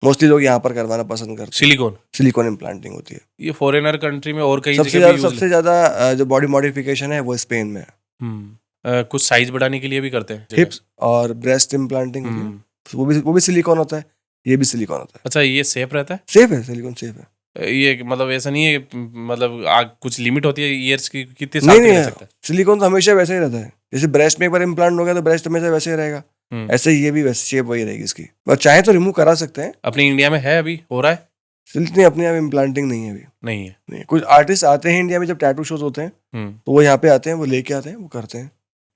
मोस्टली लोग यहाँ पर करवाना पसंद करते हैं। सिलिकॉन इम्प्लांटिंग होती है। ये फॉरेनर कंट्री में और कहीं सबसे ज्यादा जो बॉडी मॉडिफिकेशन है वो स्पेन में है। कुछ साइज बढ़ाने के लिए भी करते हैं। हिप्स और ब्रेस्ट इम्प्लांटिंग वो भी सिलिकॉन होता है, ये भी सिलिकॉन होता है। अच्छा, ये सेफ रहता है? सेफ है, सिलिकॉन सेफ है। ये मतलब ऐसा नहीं है, मतलब कुछ लिमिट होती है ईयर्स की, कितने साल नहीं तक नहीं रह है, सकता है? सिलिकॉन तो हमेशा वैसे ही रहता है। जैसे ब्रेस्ट में एक बार इम्प्लांट हो गया तो ब्रेस्ट हमेशा वैसे ही रहेगा, ऐसे ही ये भी वैसे शेप वही रहेगी इसकी। और चाहे तो रिमूव करा सकते हैं। अपने इंडिया में है, अभी हो रहा है? सिल्क नहीं, अपने आप इम्प्लांटिंग नहीं है अभी। नहीं है। नहीं, कुछ आर्टिस्ट आते हैं इंडिया में जब टैटू शोज होते हैं तो वो यहाँ पे आते हैं, वो लेके आते हैं, वो करते हैं।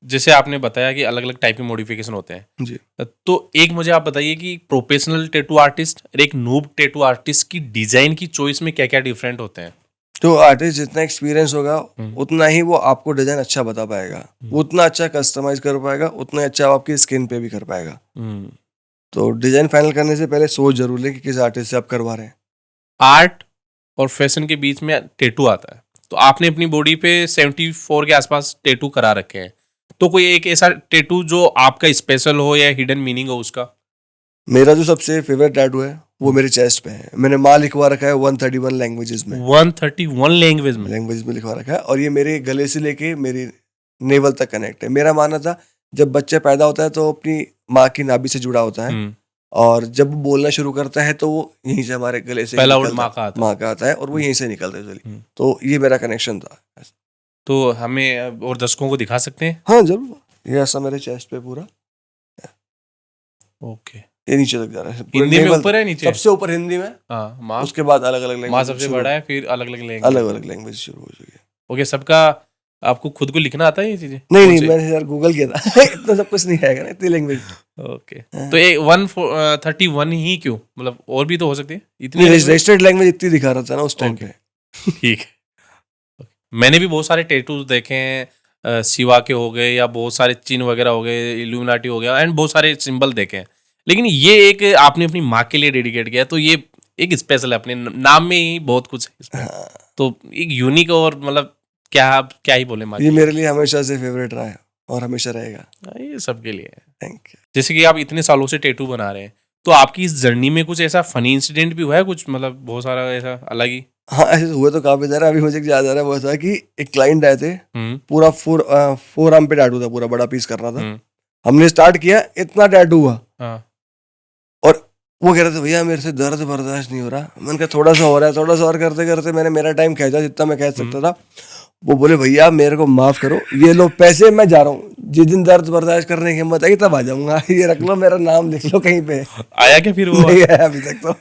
जैसे आपने बताया कि अलग अलग टाइप के मॉडिफिकेशन होते हैं, जी। तो एक मुझे आप बताइए कि प्रोफेशनल टैटू आर्टिस्ट और एक नूब टैटू आर्टिस्ट की डिजाइन की चॉइस में क्या क्या डिफरेंट होते हैं? तो आर्टिस्ट जितना एक्सपीरियंस होगा उतना ही वो आपको डिजाइन अच्छा बता पाएगा, वो उतना अच्छा कस्टमाइज कर पाएगा, उतना अच्छा आपकी स्किन पे भी कर पाएगा। तो डिजाइन फाइनल करने से पहले सोच जरूर लें कि किस आर्टिस्ट से आप करवा रहे हैं। आर्ट और फैशन के बीच में टैटू आता है, तो आपने अपनी बॉडी पे 74 के आसपास टैटू करा रखे हैं, तो कोई एक ऐसा टैटू जो आपका स्पेशल हो या हिडन मीनिंग हो उसका? मेरा जो सबसे फेवरेट टैटू है वो मेरे चेस्ट पे है। मैंने माँ लिखवा रखा है 131 लैंग्वेजेस में। 131 लैंग्वेज में? लैंग्वेज में लिखवा रखा है, और ये मेरे गले से लेके मेरी नेवल तक कनेक्ट है। मेरा मानना था जब बच्चा पैदा होता है तो अपनी माँ की नाभि से जुड़ा होता है, और जब वो बोलना शुरू करता है तो वो यहीं से हमारे गले से पहला वर्ड माँ का आता है, और वो यहीं से निकलता है चलिए। तो ये मेरा कनेक्शन था। तो हमें और दर्शकों को दिखा सकते हैं? हाँ जरूर, ये ऐसा मेरे चेस्ट पे पूरा ओके। ये नीचे तक जा रहा है, हिंदी में ऊपर है नीचे? सबसे ऊपर हिंदी में, हाँ माँ, उसके बाद अलग अलग माँ सबसे बड़ा है, फिर अलग अलग लैंग्वेज शुरू हो चुकी है। ओके, सबका आपको खुद को लिखना आता है ये चीजें? नहीं मैंने यार गूगल किया था इतना सब कुछ नहीं आएगा ना इतनी लैंग्वेज। ओके, तो ये 131 ही क्यों, मतलब और भी तो हो सकती है इतनी रजिस्टर्ड लैंग्वेज इतनी दिखा रहा था ना उस टाइम पे। ठीक है। मैंने भी बहुत सारे टैटूज देखे हैं, शिवा के हो गए या बहुत सारे चिन्ह वगैरह हो गए, इल्यूमिनाटी हो गया, एंड बहुत सारे सिंबल देखे हैं, लेकिन ये एक आपने अपनी माँ के लिए डेडिकेट किया, तो ये एक स्पेशल है, अपने नाम में ही बहुत कुछ है इसमें। तो एक यूनिक, और मतलब क्या ही बोले माँ, ये मेरे लिए हमेशा से फेवरेट रहा है और हमेशा रहेगा। ये सबके लिए है। Thank you. जैसे कि आप इतने सालों से टैटू बना रहे हैं, तो आपकी इस जर्नी में कुछ ऐसा फनी इंसिडेंट भी हुआ है कुछ, मतलब बहुत सारा ऐसा अलग ही? हाँ ऐसे हुए तो काफी सारे। अभी मुझे याद आ रहा है वो था कि एक क्लाइंट आए थे, पूरा फोर आर्म पे टैटू था, पूरा बड़ा पीस करना था। हमने स्टार्ट किया, इतना टैटू हुआ, और वो कह रहे थे भैया मेरे से दर्द बर्दाश्त नहीं हो रहा। मैंने कहा थोड़ा सा हो रहा है, थोड़ा सा और करते करते मैंने मेरा टाइम खींचा जितना मैं खींच सकता था। वो बोले भैया मेरे को माफ करो, ये लो पैसे, मैं जा रहा हूँ, जिस दिन दर्द बर्दाश्त करने की हिम्मत आई तब आ जाऊंगा, ये रख लो, मेरा नाम लिख लो कहीं पे। आया क्या फिर वो? नहीं आया अभी तक, तो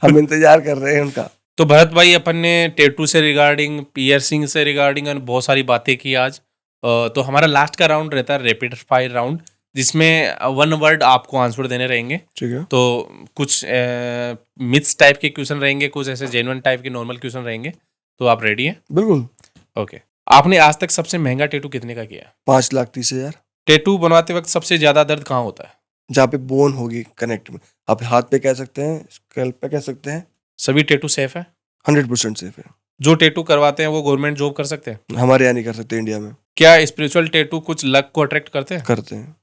हम इंतजार कर रहे हैं उनका। तो भरत भाई, अपन ने टैटू से रिगार्डिंग, पियर्सिंग से रिगार्डिंग बहुत सारी बातें की आज। तो हमारा लास्ट का राउंड रहता है रैपिड फायर राउंड, जिसमें 1 वर्ड आपको आंसर देने रहेंगे। ठीक है। तो कुछ मिथ्स टाइप के क्वेश्चन रहेंगे, कुछ ऐसे जेन्युइन टाइप के नॉर्मल क्वेश्चन रहेंगे। तो आप रेडी हैं? बिल्कुल। ओके। आपने आज तक सबसे महंगा टैटू कितने का किया? 5,30,000। टैटू बनवाते वक्त सबसे ज्यादा दर्द कहाँ होता है? जहाँ पे बोन होगी कनेक्ट में, आप हाथ पे कह सकते हैं, स्कैल्प पे कह सकते हैं। सभी टैटू सेफ है? 100% सेफ है। जो टैटू करवाते हैं वो गवर्नमेंट जॉब कर सकते हैं? हमारे यहाँ नहीं कर सकते इंडिया में। क्या स्पिरिचुअल टैटू कुछ लक को अट्रैक्ट करते हैं? करते हैं।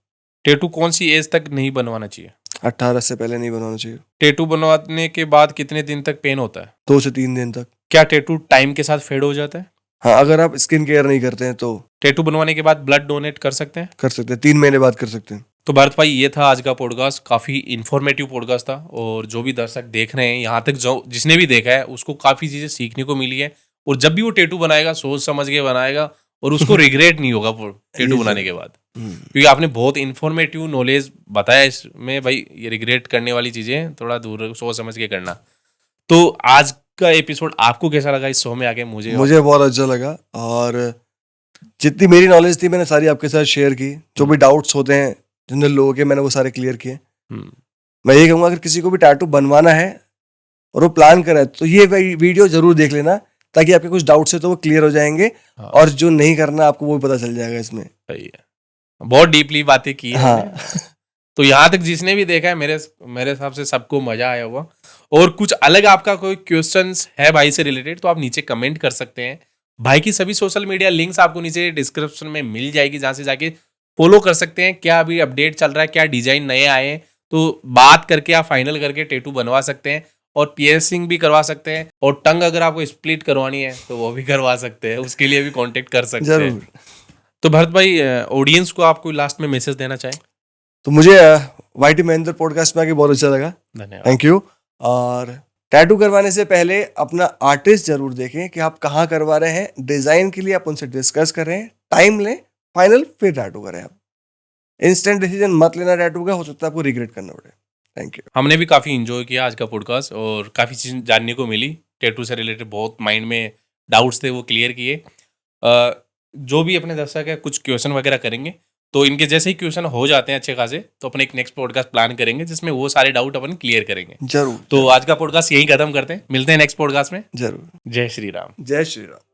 टैटू कौन सी एज तक नहीं बनवाना चाहिए? 18 से पहले नहीं बनवाना चाहिए। टैटू बनवाने के बाद कितने दिन तक पेन होता है? 2 से 3 दिन तक। क्या टैटू टाइम के साथ फेड हो जाता है? हाँ, अगर आप स्किन केयर नहीं करते हैं तो। टैटू बनवाने के बाद ब्लड डोनेट कर सकते हैं? कर सकते हैं, 3 महीने बाद कर सकते हैं। तो भरत भाई, ये था आज का पॉडकास्ट। काफ़ी इन्फॉर्मेटिव पॉडकास्ट था, और जो भी दर्शक देख रहे हैं यहाँ तक, जो जिसने भी देखा है उसको काफ़ी चीज़ें सीखने को मिली है। और जब भी वो टैटू बनाएगा सोच समझ के बनाएगा, और उसको रिग्रेट नहीं होगा टैटू बनाने के बाद, क्योंकि आपने बहुत इन्फॉर्मेटिव नॉलेज बताया इसमें। भाई ये रिग्रेट करने वाली चीज़ें थोड़ा दूर सोच समझ के करना। तो आज का एपिसोड आपको कैसा लगा इस शो में आके? मुझे बहुत अच्छा लगा, और जितनी मेरी नॉलेज थी मैंने सारी आपके साथ शेयर की। जो भी डाउट्स होते हैं जनरल लोगों के, मैंने वो सारे क्लियर किए। मैं ये कहूँगा अगर किसी को भी टैटू बनवाना है और वो प्लान करे तो ये वीडियो जरूर देख लेना, ताकि आपके कुछ डाउट्स है तो वो क्लियर हो जाएंगे। और जो नहीं करना आपको वो भी पता चल जाएगा इसमें। बहुत डीपली बातें की है। हाँ। तो यहाँ तक जिसने भी देखा है, मेरे हिसाब से सबको मजा आया होगा। और कुछ अलग आपका कोई क्वेश्चंस है भाई से रिलेटेड तो आप नीचे कमेंट कर सकते हैं। भाई की सभी सोशल मीडिया लिंक्स आपको नीचे डिस्क्रिप्शन में मिल जाएगी, जहाँ से जाके फॉलो कर सकते हैं। क्या अभी अपडेट चल रहा है, क्या डिजाइन नए आए हैं, तो बात करके आप फाइनल करके टैटू बनवा सकते हैं। और पियर्सिंग भी करवा सकते हैं, और टंग अगर आपको स्प्लिट करवानी है तो वो भी करवा सकते हैं, उसके लिए भी कांटेक्ट कर सकते हैं। तो भरत भाई, ऑडियंस को आपको लास्ट में मैसेज देना चाहें? तो मुझे YT महेंद्र पॉडकास्ट में आके बहुत अच्छा लगा। धन्यवाद। Thank you. और टैटू करवाने से पहले अपना आर्टिस्ट जरूर देखें कि आप कहाँ करवा रहे हैं। डिजाइन के लिए आप उनसे डिस्कस करें, टाइम लें, फाइनल फिर टैटू करें। आप इंस्टेंट डिसीजन मत लेना टैटू का, हो सकता है आपको रिग्रेट करना पड़े। Thank you. हमने भी काफ़ी इंजॉय किया आज का पॉडकास्ट और काफ़ी चीज़ जानने को मिली। टैटू से रिलेटेड बहुत माइंड में डाउट्स थे, वो क्लियर किए। जो भी अपने दर्शक है कुछ क्वेश्चन वगैरह करेंगे, तो इनके जैसे ही क्वेश्चन हो जाते हैं अच्छे खासे, तो अपने एक नेक्स्ट पॉडकास्ट प्लान करेंगे जिसमें वो सारे डाउट अपन क्लियर करेंगे। जरूर। तो आज का पॉडकास्ट यही खत्म करते हैं, मिलते हैं नेक्स्ट पॉडकास्ट में। जरूर। जय श्री राम। जय श्री राम।